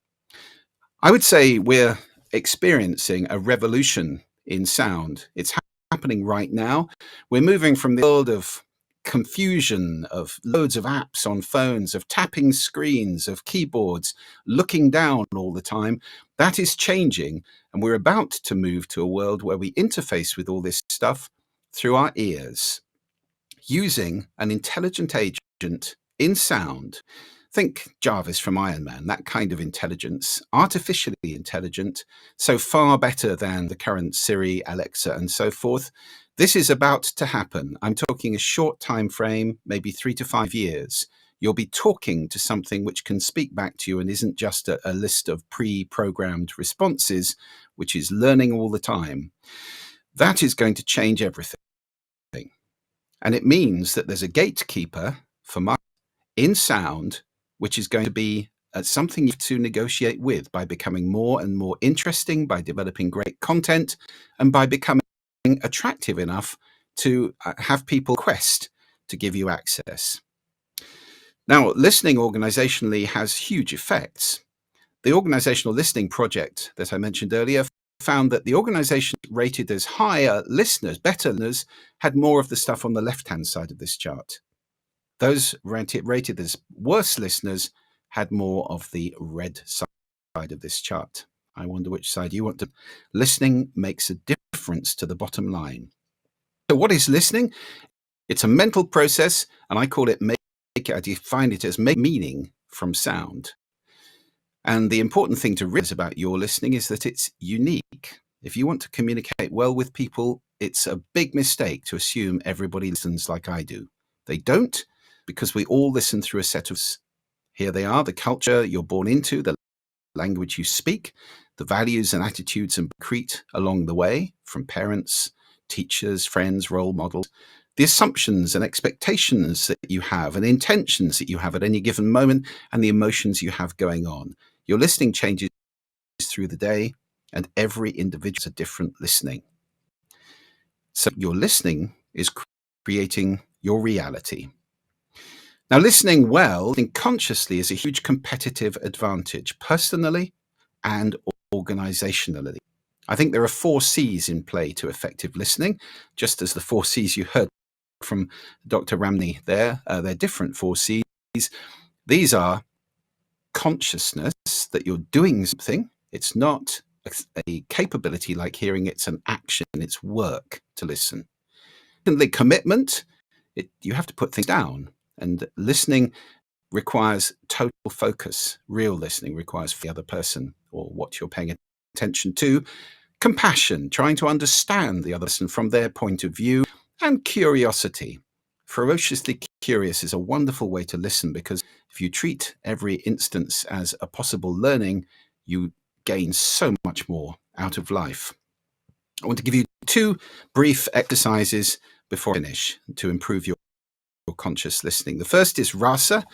I would say we're experiencing a revolution in sound. It's happening right now. We're moving from the world of confusion, of loads of apps on phones, of tapping screens, of keyboards, looking down all the time. That is changing, and we're about to move to a world where we interface with all this stuff through our ears, using an intelligent agent in sound. Think Jarvis from Iron Man, that kind of intelligence, artificially intelligent, so far better than the current Siri, Alexa, and so forth. This is about to happen. I'm talking a short time frame, maybe 3 to 5 years. You'll be talking to something which can speak back to you and isn't just a list of pre-programmed responses, which is learning all the time. That is going to change everything. And it means that there's a gatekeeper for marketing in sound, which is going to be something you have to negotiate with by becoming more and more interesting, by developing great content, and by becoming attractive enough to have people request to give you access. Now, listening organizationally has huge effects. The Organizational Listening Project that I mentioned earlier found that the organization rated as higher listeners, better listeners, had more of the stuff on the left-hand side of this chart. Those rated as worse listeners had more of the red side of this chart. I wonder which side you want to. Listening makes a difference to the bottom line. So what is listening? It's a mental process, and I call it I define it as make meaning from sound. And the important thing to realize about your listening is that it's unique. If you want to communicate well with people, it's a big mistake to assume everybody listens like I do. They don't, because we all listen through a set of. Here they are, the culture you're born into, the language you speak, the values and attitudes and accrete along the way from parents, teachers, friends, role models, the assumptions and expectations that you have and intentions that you have at any given moment and the emotions you have going on. Your listening changes through the day, and every individual has a different listening. So your listening is creating your reality. Now, listening well and consciously is a huge competitive advantage, personally and organizationally. I think there are 4 C's in play to effective listening, just as the 4 C's you heard from Dr. Ramney there. They're different 4 C's. These are consciousness, that you're doing something. It's not a capability like hearing, it's an action, it's work to listen. Secondly, commitment. You have to put things down. And listening requires total focus. Real listening requires the other person or what you're paying attention to. Compassion, trying to understand the other person from their point of view. And curiosity. Ferociously curious is a wonderful way to listen, because if you treat every instance as a possible learning, you gain so much more out of life. I want to give you 2 brief exercises before I finish to improve your conscious listening. The first is rasa,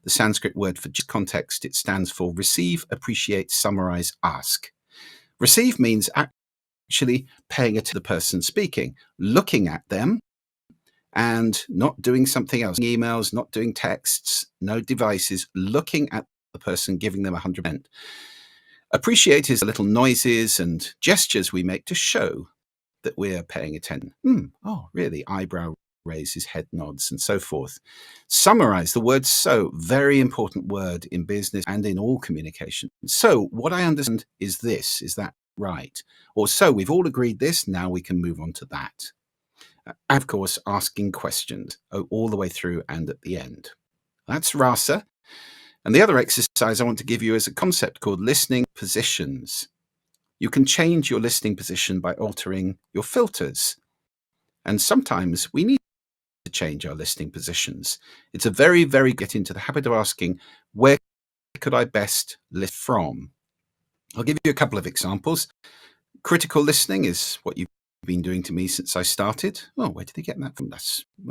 the Sanskrit word for context. It stands for receive, appreciate, summarize, ask. Receive means actually paying attention to the person speaking, looking at them and not doing something else, emails, not doing texts, no devices, looking at the person, giving them 100%. Appreciate is the little noises and gestures we make to show that we're paying attention. Oh, really? Eyebrow raises, head nods, and so forth. Summarize, the word so, very important word in business and in all communication. So what I understand is this, is that right? Or so we've all agreed this, now we can move on to that. And of course, asking questions all the way through and at the end. That's RASA. And the other exercise I want to give you is a concept called listening positions. You can change your listening position by altering your filters. And sometimes we need to change our listening positions. It's a very, very get into the habit of asking, where could I best listen from? I'll give you a couple of examples. Critical listening is what you've been doing to me since I started. Oh, where did they get that from?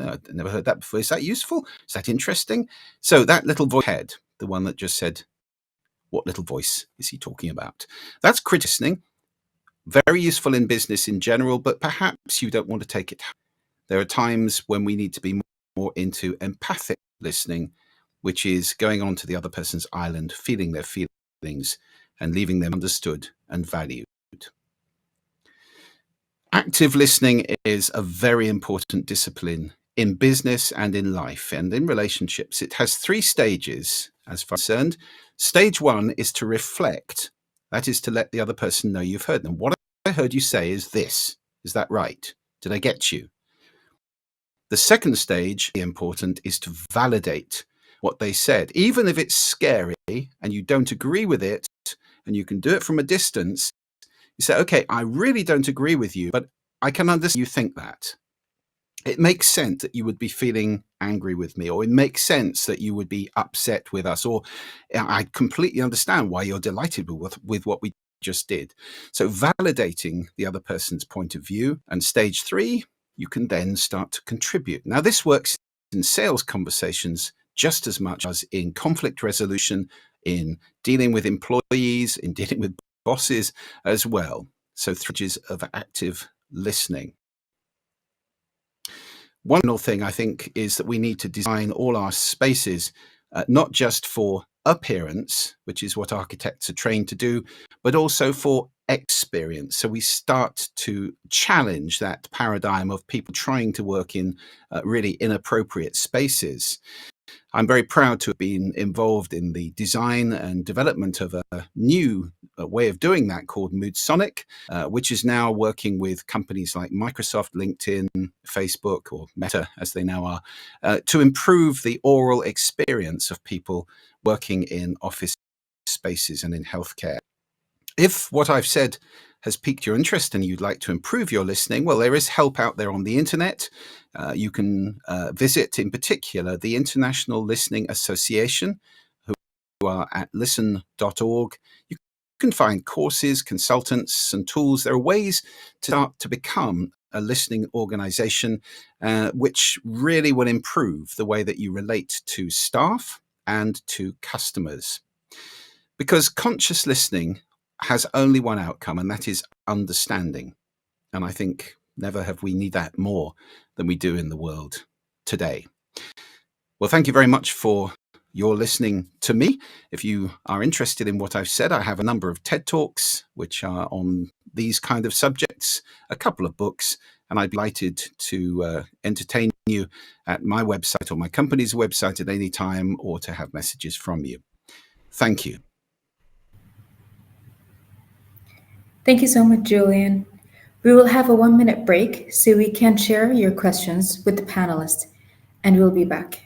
I've never heard that before. Is that useful? Is that interesting? So that little voice head, the one that just said, what little voice is he talking about? That's critical listening. Very useful in business in general, but perhaps you don't want to take it. There are times when we need to be more into empathic listening, which is going on to the other person's island, feeling their feelings and leaving them understood and valued. Active listening is a very important discipline in business and in life and in relationships. It has 3 stages as far as concerned. Stage 1 is to reflect. That is to let the other person know you've heard them. What I heard you say is this. Is that right? Did I get you? The second stage, important, is to validate what they said. Even if it's scary and you don't agree with it, and you can do it from a distance, you say, okay, I really don't agree with you, but I can understand you think that. It makes sense that you would be feeling angry with me, or it makes sense that you would be upset with us, or I completely understand why you're delighted with what we just did. So validating the other person's point of view. And stage 3, you can then start to contribute. Now, this works in sales conversations just as much as in conflict resolution, in dealing with employees, in dealing with bosses as well. So 3 stages of active listening. One more thing I think is that we need to design all our spaces, not just for appearance, which is what architects are trained to do, but also for experience. So we start to challenge that paradigm of people trying to work in really inappropriate spaces. I'm very proud to have been involved in the design and development of a new way of doing that called MoodSonic, which is now working with companies like Microsoft, LinkedIn, Facebook, or Meta, as they now are, to improve the oral experience of people working in office spaces and in healthcare. If what I've said has piqued your interest and you'd like to improve your listening, well, there is help out there on the internet. You can visit, in particular, the International Listening Association, who are at listen.org. You can find courses, consultants, and tools. There are ways to start to become a listening organization, which really will improve the way that you relate to staff and to customers. Because conscious listening has only one outcome, and that is understanding. And I think never have we need that more than we do in the world today. Well, thank you very much for your listening to me. If you are interested in what I've said, I have a number of TED Talks which are on these kind of subjects, a couple of books, and I'd be delighted to entertain you at my website or my company's website at any time, or to have messages from you. Thank you. Thank you so much, Julian. We will have a 1-minute break so we can share your questions with the panelists, and we'll be back.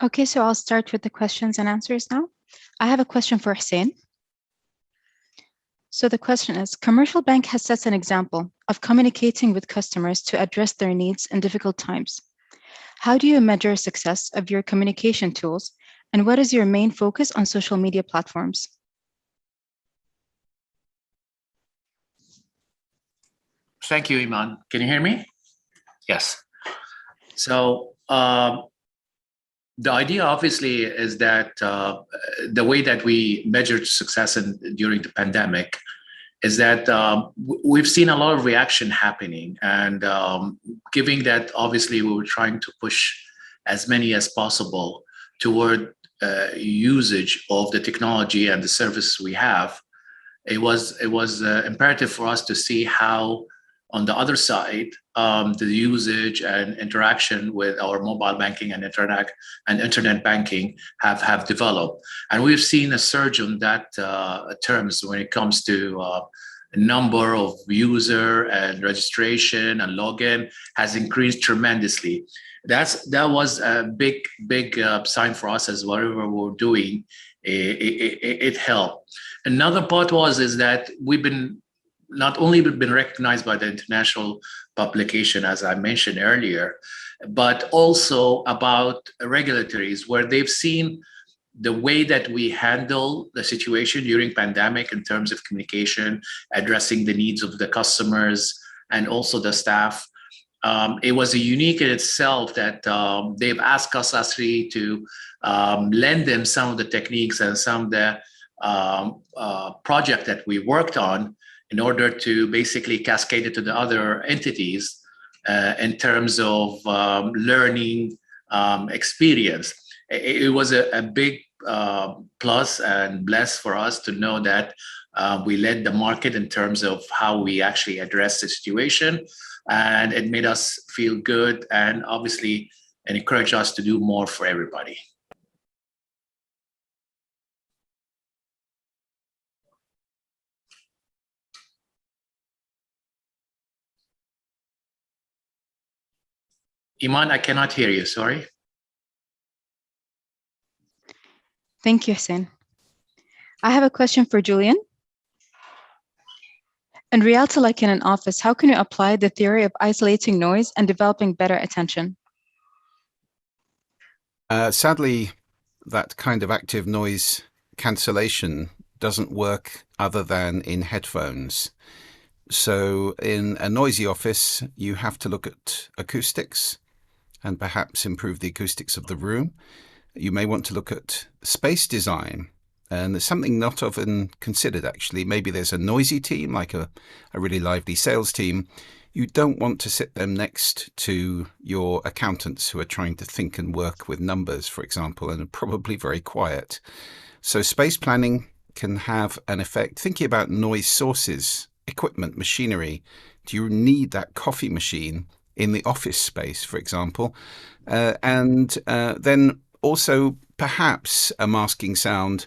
Okay, so I'll start with the questions and answers now. I have a question for Hussein. So the question is, commercial bank has set an example. of communicating with customers to address their needs in difficult times. How do you measure success of your communication tools, and what is your main focus on social media platforms? Thank you, Iman. Can you hear me? Yes. So the idea obviously is that the way that we measured success during the pandemic is that we've seen a lot of reaction happening, and given that obviously we were trying to push as many as possible toward usage of the technology and the service we have, it was imperative for us to see how on the other side the usage and interaction with our mobile banking and internet banking have developed, and we've seen a surge on that terms when it comes to number of user and registration and login has increased tremendously. That was a big sign for us as whatever we're doing, it helped. Another part is that we've been not only been recognized by the international publication, as I mentioned earlier, but also about regulatories where they've seen the way that we handle the situation during pandemic in terms of communication, addressing the needs of the customers and also the staff. It was unique in itself that they've asked us actually to lend them some of the techniques and some of the project that we worked on in order to basically cascade it to the other entities in terms of learning experience. It was a big plus and bless for us to know that we led the market in terms of how we actually addressed the situation, and it made us feel good and obviously encourage us to do more for everybody. Iman, I cannot hear you, sorry. Thank you, Hussein. I have a question for Julian. In reality, like in an office, how can you apply the theory of isolating noise and developing better attention? Sadly, that kind of active noise cancellation doesn't work other than in headphones. So in a noisy office, you have to look at acoustics and perhaps improve the acoustics of the room. You may want to look at space design, and there's something not often considered actually. Maybe there's a noisy team, like a really lively sales team. You don't want to sit them next to your accountants who are trying to think and work with numbers, for example, and are probably very quiet. So space planning can have an effect. Thinking about noise sources, equipment, machinery. Do you need that coffee machine in the office space, for example? And then also perhaps a masking sound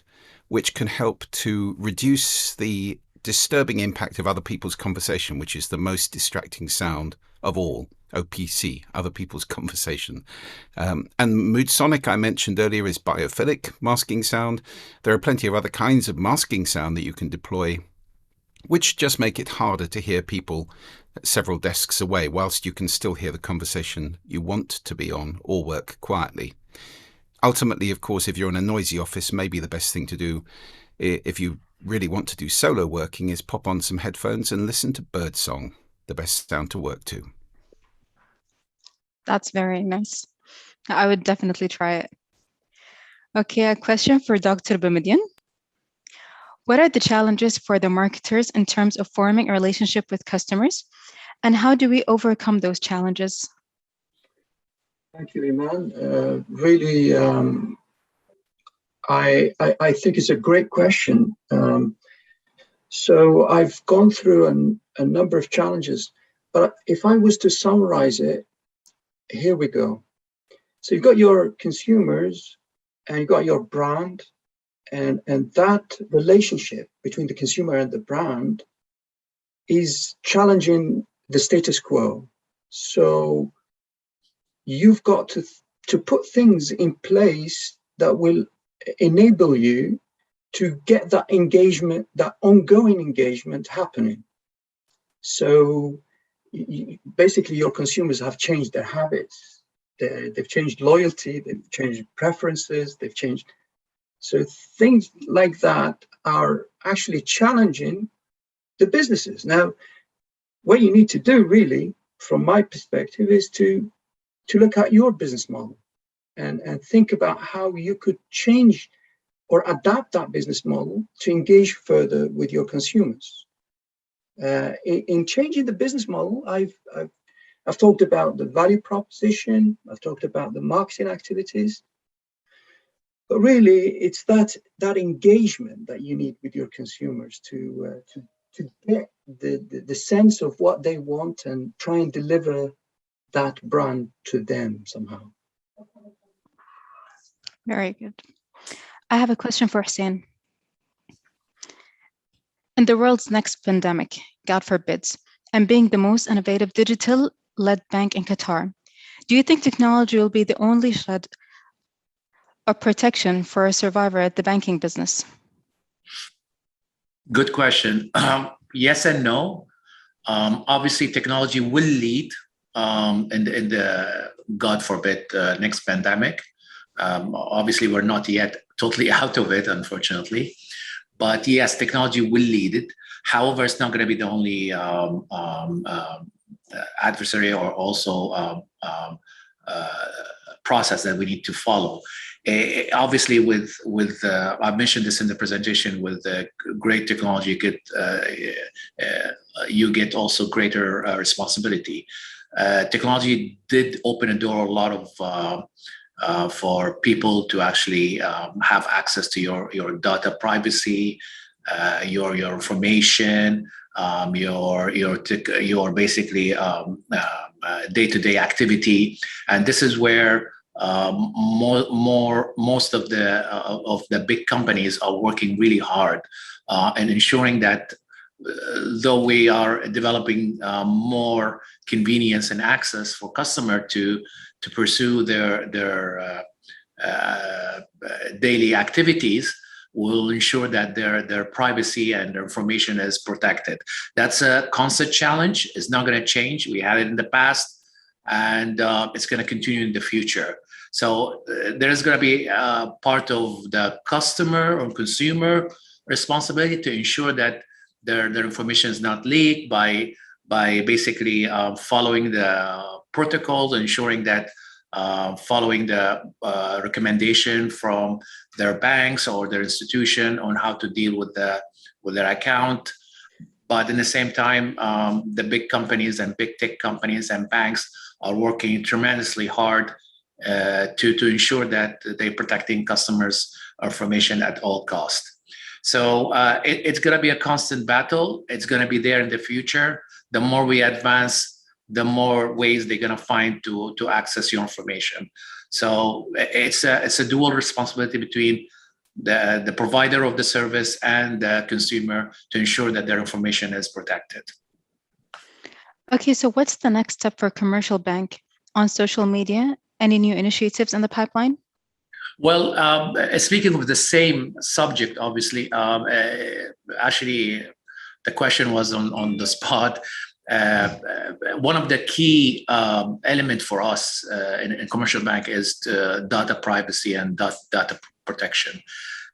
which can help to reduce the disturbing impact of other people's conversation, which is the most distracting sound of all, OPC, other people's conversation. And mood sonic, I mentioned earlier, is biophilic masking sound. There are plenty of other kinds of masking sound that you can deploy, which just make it harder to hear people several desks away, whilst you can still hear the conversation you want to be on or work quietly. Ultimately, of course, if you're in a noisy office, maybe the best thing to do, if you really want to do solo working, is pop on some headphones and listen to birdsong, the best sound to work to. That's very nice. I would definitely try it. Okay, a question for Dr. Bamidyan. What are the challenges for the marketers in terms of forming a relationship with customers, and how do we overcome those challenges? Thank you, Iman. Really, I think it's a great question. So I've gone through a number of challenges, but if I was to summarize it, here we go. So you've got your consumers and you've got your brand, and that relationship between the consumer and the brand is challenging the status quo. So you've got to put things in place that will enable you to get that engagement, that ongoing engagement happening. So basically your consumers have changed their habits. They've changed loyalty, they've changed preferences, they've changed. So things like that are actually challenging the businesses. Now, what you need to do really, from my perspective, is to look at your business model and think about how you could change or adapt that business model to engage further with your consumers. In changing the business model, I've talked about the value proposition, I've talked about the marketing activities, but really it's that engagement that you need with your consumers to get the sense of what they want and try and deliver that brand to them somehow. Very good. I have a question for Hussein. In the world's next pandemic, God forbids, and being the most innovative digital-led bank in Qatar, do you think technology will be the only shred of protection for a survivor at the banking business? Good question. Yes and no. Obviously, technology will lead in the God forbid next pandemic. Obviously, we're not yet totally out of it, unfortunately. But yes, technology will lead it. However, it's not going to be the only adversary or also process that we need to follow. Obviously, with I mentioned this in the presentation, with great technology, you get also greater responsibility. Technology did open a door a lot of for people to actually have access to your data privacy, your information, your basically day-to-day activity, and this is where most of the big companies are working really hard and ensuring that though we are developing more convenience and access for customer to pursue their daily activities, will ensure that their privacy and their information is protected. That's a constant challenge. It's not going to change. We had it in the past, and it's going to continue in the future. So there's going to be part of the customer or consumer responsibility to ensure that their information is not leaked by basically following the protocols, ensuring that following the recommendation from their banks or their institution on how to deal with their account. But in the same time, the big companies and big tech companies and banks are working tremendously hard to ensure that they're protecting customers' information at all costs. So it's going to be a constant battle. It's going to be there in the future. The more we advance, the more ways they're going to find to access your information. So it's a dual responsibility between the provider of the service and the consumer to ensure that their information is protected. Okay, so what's the next step for Commercial Bank on social media? Any new initiatives in the pipeline? Well, speaking of the same subject, obviously, actually, the question was on the spot. One of the key elements for us in Commercial Bank is data privacy and data protection.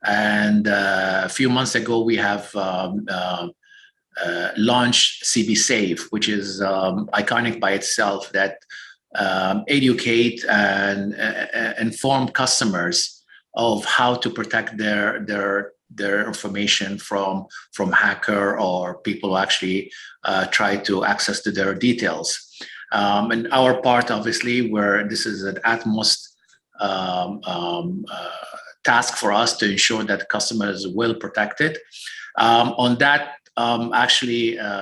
And a few months ago, we have launched CB Safe, which is iconic by itself, that educate and inform customers of how to protect their information from hacker or people who actually try to access to their details. And our part, obviously, where this is an utmost task for us to ensure that customers will protect it. On that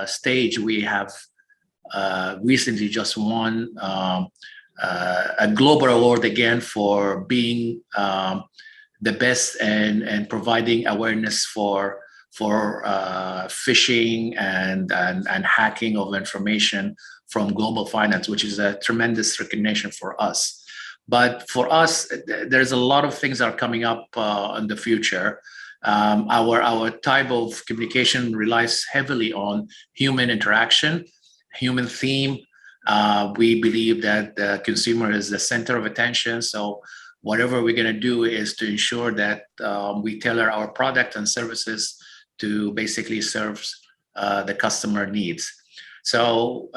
stage, we have recently just won a global award again for being the best and providing awareness for phishing and hacking of information from global finance, which is a tremendous recognition for us. But for us, there's a lot of things that are coming up in the future. Our type of communication relies heavily on human interaction, human theme. We believe that the consumer is the center of attention. So whatever we're going to do is to ensure that we tailor our product and services to basically serve the customer needs. So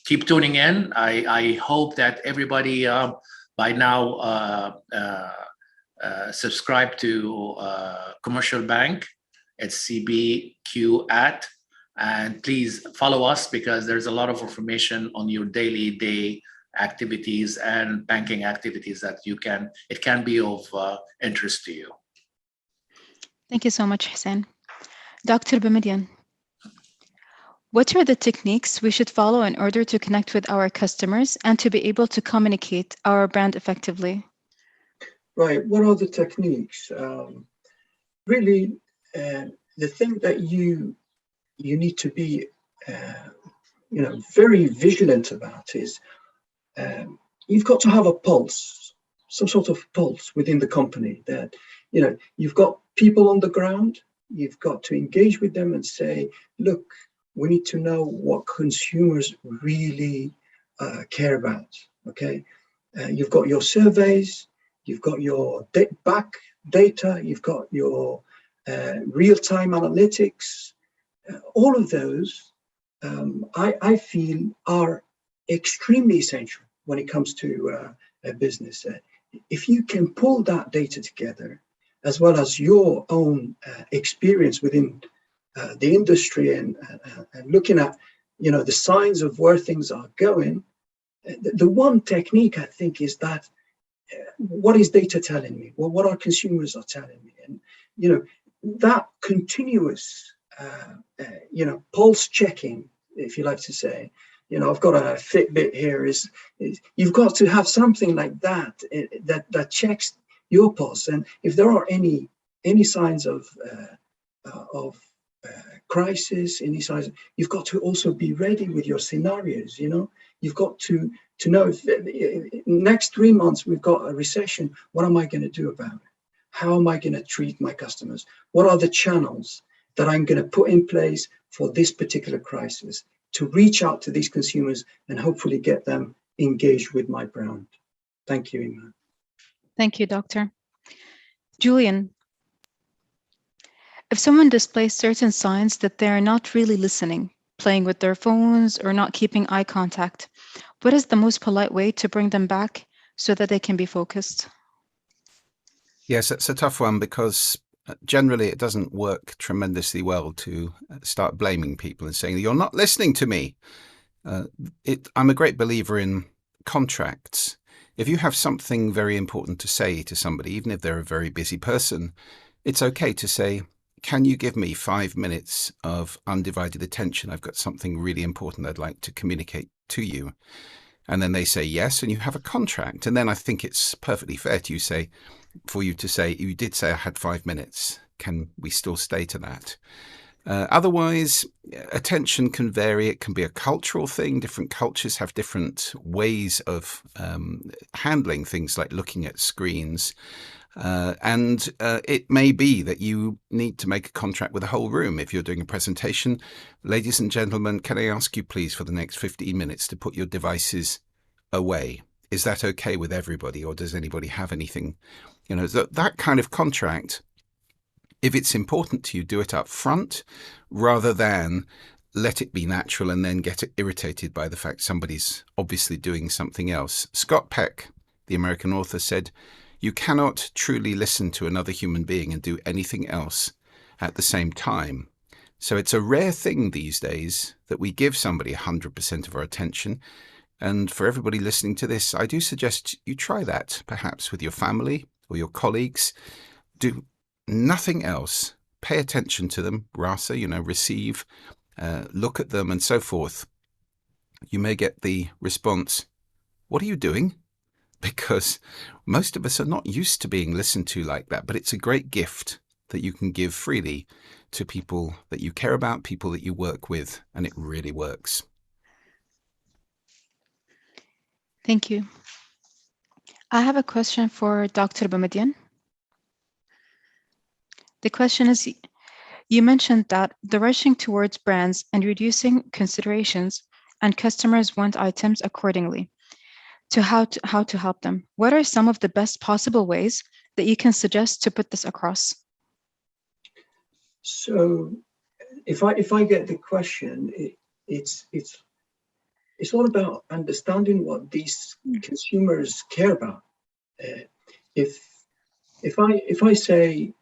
keep tuning in. I hope that everybody by now subscribe to Commercial Bank. It's CBQ at, and please follow us because there's a lot of information on your daily activities and banking activities that it can be of interest to you. Thank you so much, Hussein. Dr. Boumediene, what are the techniques we should follow in order to connect with our customers and to be able to communicate our brand effectively? Right. What are the techniques? Really, the thing that you need to be, very vigilant about is you've got to have a pulse, some sort of pulse within the company. That you've got people on the ground. You've got to engage with them and say, look, we need to know what consumers really care about. Okay, you've got your surveys. You've got your back data, you've got your real-time analytics. All of those, I feel, are extremely essential when it comes to a business. If you can pull that data together, as well as your own experience within the industry and looking at, the signs of where things are going, the one technique I think is that what is data telling me? Well, what our consumers are telling me? And, that continuous, pulse checking, if you like to say, I've got a Fitbit here, is you've got to have something like that, that checks your pulse. And if there are any signs of crisis, any signs, you've got to also be ready with your scenarios, You've got to know if next 3 months we've got a recession, what am I going to do about it? How am I going to treat my customers? What are the channels that I'm going to put in place for this particular crisis to reach out to these consumers and hopefully get them engaged with my brand? Thank you, Iman. Thank you, Doctor. Julian, if someone displays certain signs that they are not really listening, playing with their phones, or not keeping eye contact, what is the most polite way to bring them back so that they can be focused? Yes, it's a tough one because generally it doesn't work tremendously well to start blaming people and saying, you're not listening to me. I'm a great believer in contracts. If you have something very important to say to somebody, even if they're a very busy person, it's okay to say, can you give me 5 minutes of undivided attention? I've got something really important I'd like to communicate to you. And then they say yes, and you have a contract. And then I think it's perfectly fair for you to say, you did say I had 5 minutes. Can we still stay to that? Otherwise, attention can vary. It can be a cultural thing. Different cultures have different ways of handling things like looking at screens. And it may be that you need to make a contract with the whole room. If you're doing a presentation, ladies and gentlemen, can I ask you please for the next 15 minutes to put your devices away? Is that okay with everybody, or does anybody have anything? That kind of contract, if it's important to you, do it up front rather than let it be natural and then get irritated by the fact somebody's obviously doing something else. Scott Peck, the American author, said, you cannot truly listen to another human being and do anything else at the same time. So it's a rare thing these days that we give somebody 100% of our attention. And for everybody listening to this, I do suggest you try that, perhaps with your family or your colleagues. Do nothing else. Pay attention to them, rasa, receive, look at them and so forth. You may get the response, what are you doing? Because most of us are not used to being listened to like that, but it's a great gift that you can give freely to people that you care about, people that you work with, and it really works. Thank you. I have a question for Dr. Boumediene. The question is, you mentioned that the rushing towards brands and reducing considerations and customers want items accordingly. To how to help them? What are some of the best possible ways that you can suggest to put this across? So, if I get the question, it's all about understanding what these consumers care about. If I say,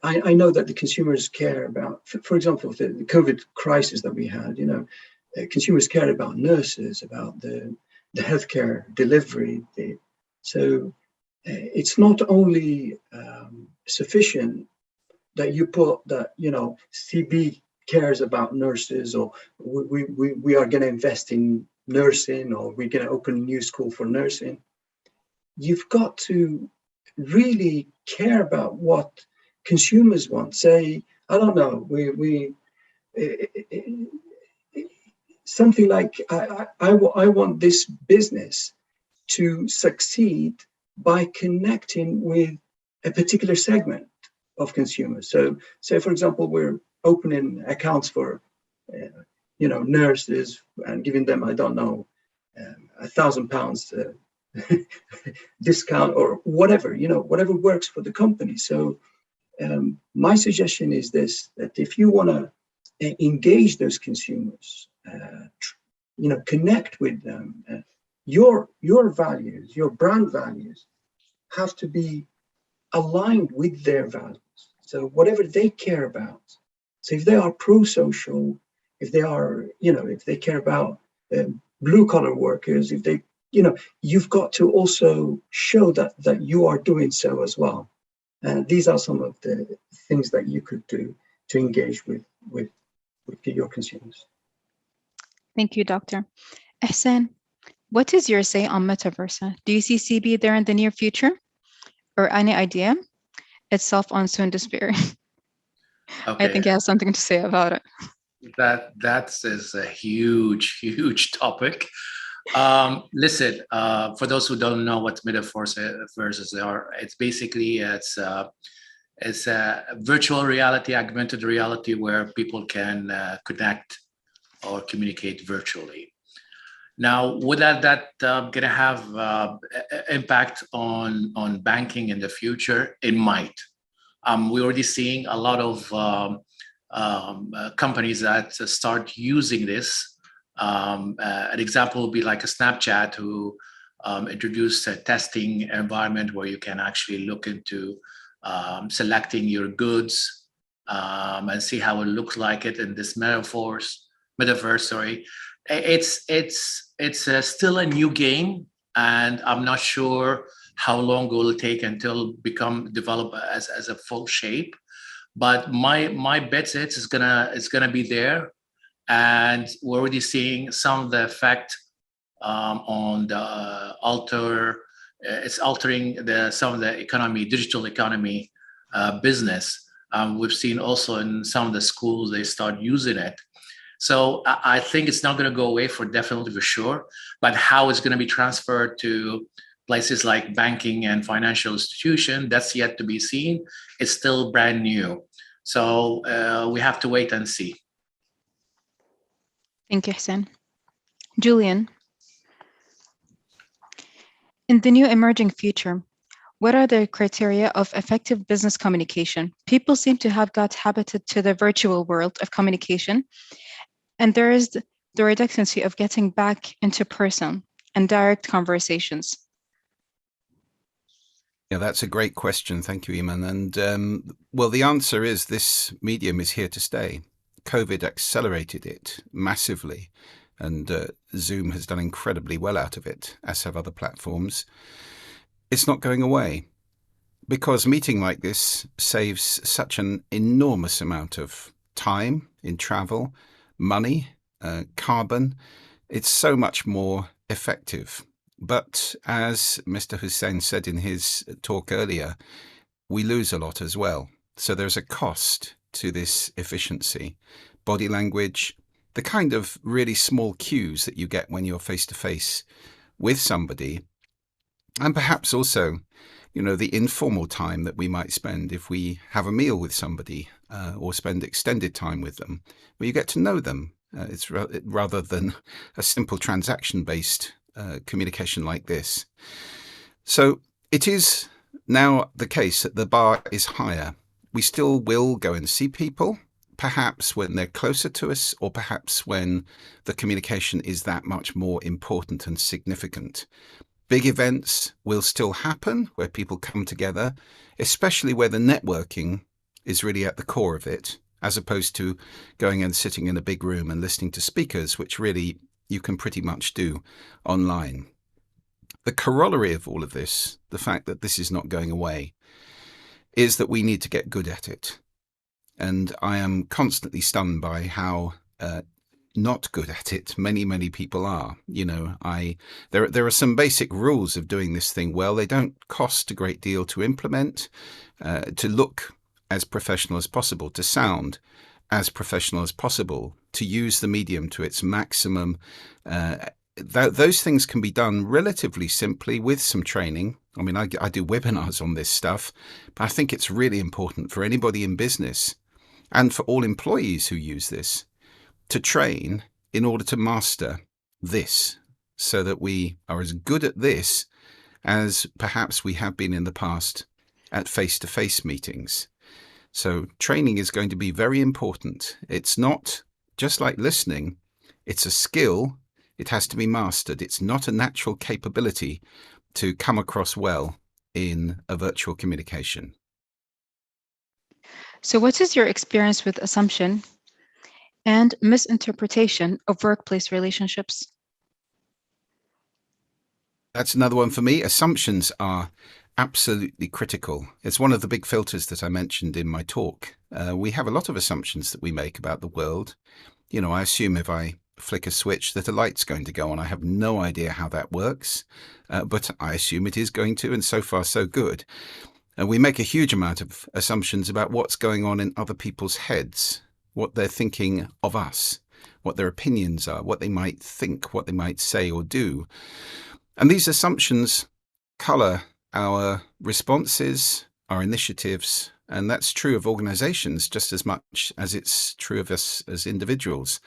I know that the consumers care about, for example, the COVID crisis that we had, consumers care about nurses, about the healthcare delivery. So it's not only sufficient that you put that, CB cares about nurses, or we are going to invest in nursing, or we're going to open a new school for nursing. You've got to really care about what consumers want. Say, I don't know, something like, I want this business to succeed by connecting with a particular segment of consumers. So say, for example, we're opening accounts for, nurses and giving them, I don't know, £1,000 discount or whatever, whatever works for the company. So my suggestion is this, that if you want to engage those consumers, connect with them, your values, your brand values have to be aligned with their values. So whatever they care about. So if they are pro-social, if they are, if they care about blue collar workers, if they, you've got to also show that you are doing so as well. And these are some of the things that you could do to engage with your consumers. Thank you, Doctor. Ihsan, what is your say on Metaverse? Do you see CB there in the near future? Or any idea? Itself on soon disappear. Okay. I think he has something to say about it. That is a huge topic. Listen, for those who don't know what metaverses are, it's basically it's a virtual reality, augmented reality, where people can connect or communicate virtually. Now, would that going to have impact on banking in the future? It might. We're already seeing a lot of companies that start using this. An example would be like a Snapchat, who introduced a testing environment where you can actually look into selecting your goods and see how it looks like it in this metaverse. Sorry, it's still a new game, and I'm not sure how long it will take until develop as a full shape. But my bet it's gonna be there, and we're already seeing some of the effect on the it's altering some of the economy, digital economy business. We've seen also in some of the schools they start using it. So I think it's not going to go away for sure, but how it's going to be transferred to places like banking and financial institution, that's yet to be seen. It's still brand new. So we have to wait and see. Thank you, Ihsan. Julian, in the new emerging future, what are the criteria of effective business communication? People seem to have got habited to the virtual world of communication, and there is the reluctancy of getting back into person and direct conversations. Yeah, that's a great question. Thank you, Iman. And well, the answer is this medium is here to stay. COVID accelerated it massively, and Zoom has done incredibly well out of it, as have other platforms. It's not going away, because meeting like this saves such an enormous amount of time in travel, money, carbon. It's so much more effective. But as Mr. Hussein said in his talk earlier, we lose a lot as well. So there's a cost to this efficiency. Body language, the kind of really small cues that you get when you're face to face with somebody, and perhaps also, the informal time that we might spend if we have a meal with somebody or spend extended time with them, where you get to know them It's rather than a simple transaction-based communication like this. So it is now the case that the bar is higher. We still will go and see people, perhaps when they're closer to us, or perhaps when the communication is that much more important and significant. Big events will still happen where people come together, especially where the networking is really at the core of it, as opposed to going and sitting in a big room and listening to speakers, which really you can pretty much do online. The corollary of all of this, the fact that this is not going away, is that we need to get good at it. And I am constantly stunned by how not good at it many people are. You know, there are some basic rules of doing this thing well. They don't cost a great deal to implement, to look as professional as possible, to sound as professional as possible, to use the medium to its maximum. Those things can be done relatively simply with some training. I mean, I do webinars on this stuff, but I think it's really important for anybody in business and for all employees who use this to train in order to master this, so that we are as good at this as perhaps we have been in the past at face-to-face meetings. So training is going to be very important. It's not just like listening. It's a skill. It has to be mastered. It's not a natural capability to come across well in a virtual communication. So what is your experience with assumption and misinterpretation of workplace relationships? That's another one for me. Assumptions are absolutely critical. It's one of the big filters that I mentioned in my talk. We have a lot of assumptions that we make about the world. You know, I assume if I flick a switch that a light's going to go on. I have no idea how that works, but I assume it is going to, and so far so good. And we make a huge amount of assumptions about what's going on in other people's heads, what they're thinking of us, what their opinions are, what they might think, what they might say or do. And these assumptions color our responses, our initiatives, and that's true of organizations just as much as it's true of us as individuals.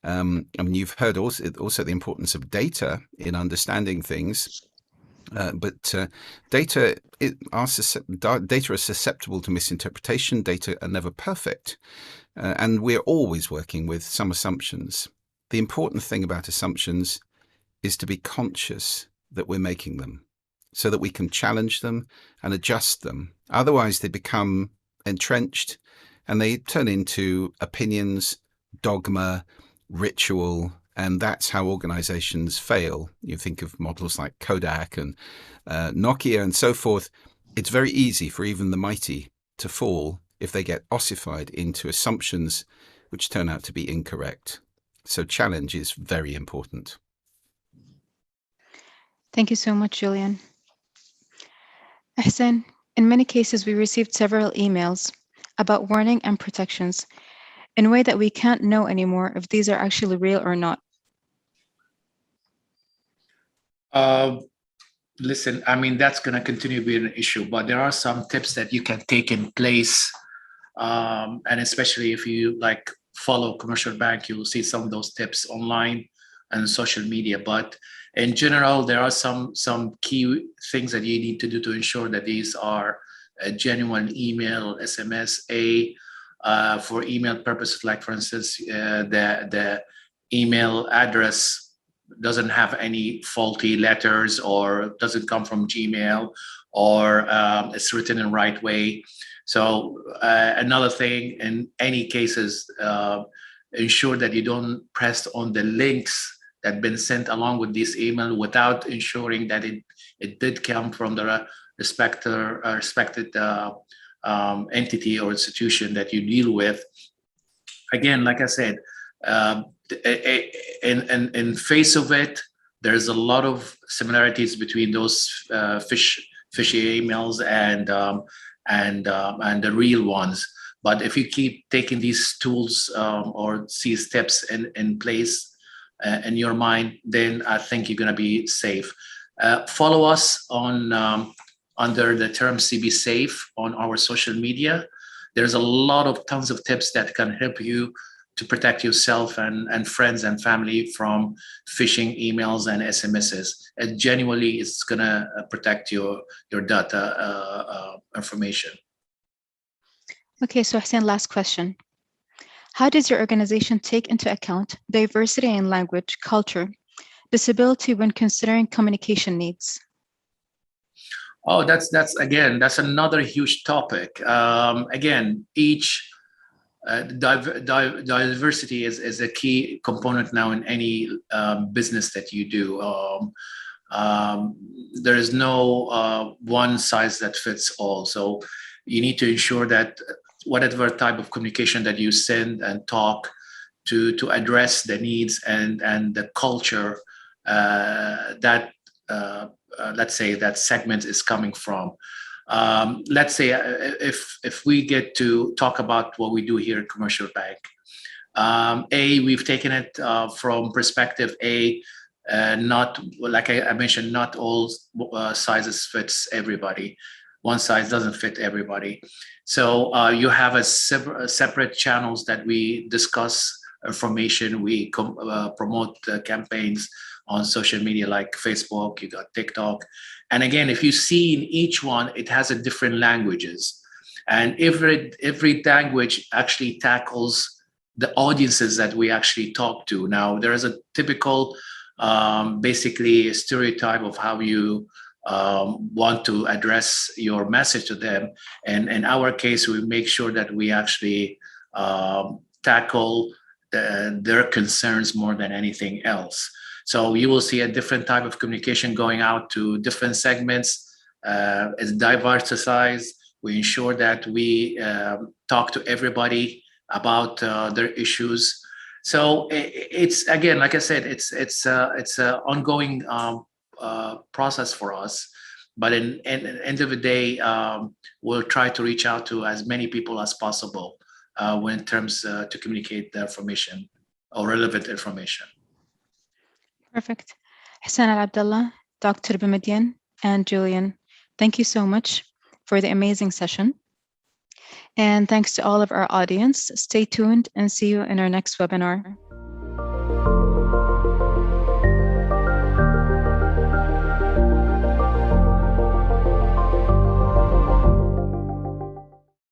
I mean, you've heard also the importance of data in understanding things, but data are susceptible to misinterpretation. Data are never perfect, and we're always working with some assumptions. The important thing about assumptions is to be conscious that we're making them, so that we can challenge them and adjust them. Otherwise, they become entrenched and they turn into opinions, dogma, ritual, and that's how organizations fail. You think of models like Kodak and Nokia and so forth. It's very easy for even the mighty to fall if they get ossified into assumptions which turn out to be incorrect. So challenge is very important. Thank you so much, Julian. Ahsan, in many cases, we received several emails about warning and protections in a way that we can't know anymore if these are actually real or not. Listen, I mean, that's going to continue to be an issue, but there are some tips that you can take in place. And especially if you follow Commercial Bank, you'll see some of those tips online and social media. But in general, there are some key things that you need to do to ensure that these are a genuine email, SMS, for email purposes, like for instance, the email address doesn't have any faulty letters or doesn't come from Gmail, or it's written in the right way. So another thing, in any cases, ensure that you don't press on the links that have been sent along with this email without ensuring that it did come from the respected entity or institution that you deal with. Again, like I said, in face of it, there's a lot of similarities between those fishy emails and the real ones. But if you keep taking these tools or these steps in place in your mind, then I think you're going to be safe. Follow us on under the term CB Safe on our social media. There's a lot of tons of tips that can help you to protect yourself and friends and family from phishing emails and SMSs. And genuinely, it's gonna protect your data information. Okay, so Hussein, last question. How does your organization take into account diversity in language, culture, disability when considering communication needs? Oh, that's another huge topic. Again, each diversity is a key component now in any business that you do. There is no one size that fits all. So you need to ensure that whatever type of communication that you send and talk to address the needs and the culture that let's say that segment is coming from. Let's say if we get to talk about what we do here at Commercial Bank, we've taken it from perspective not like I mentioned, not all sizes fits everybody. One size doesn't fit everybody. So you have a separate channels that we discuss information. We promote campaigns on social media like Facebook, you got TikTok. And again, if you see in each one, it has a different languages. And every language actually tackles the audiences that we actually talk to. Now, there is a typical, basically a stereotype of how you want to address your message to them. And in our case, we make sure that we actually tackle their concerns more than anything else. So you will see a different type of communication going out to different segments. It's diversified. We ensure that we talk to everybody about their issues. So it's, again, like I said, it's an ongoing process for us. But in end of the day, we'll try to reach out to as many people as possible when it terms to communicate the information or relevant information. Perfect. Hussein Al-Abdallah, Dr. Bamidyan, and Julian, thank you so much for the amazing session. And thanks to all of our audience. Stay tuned and see you in our next webinar.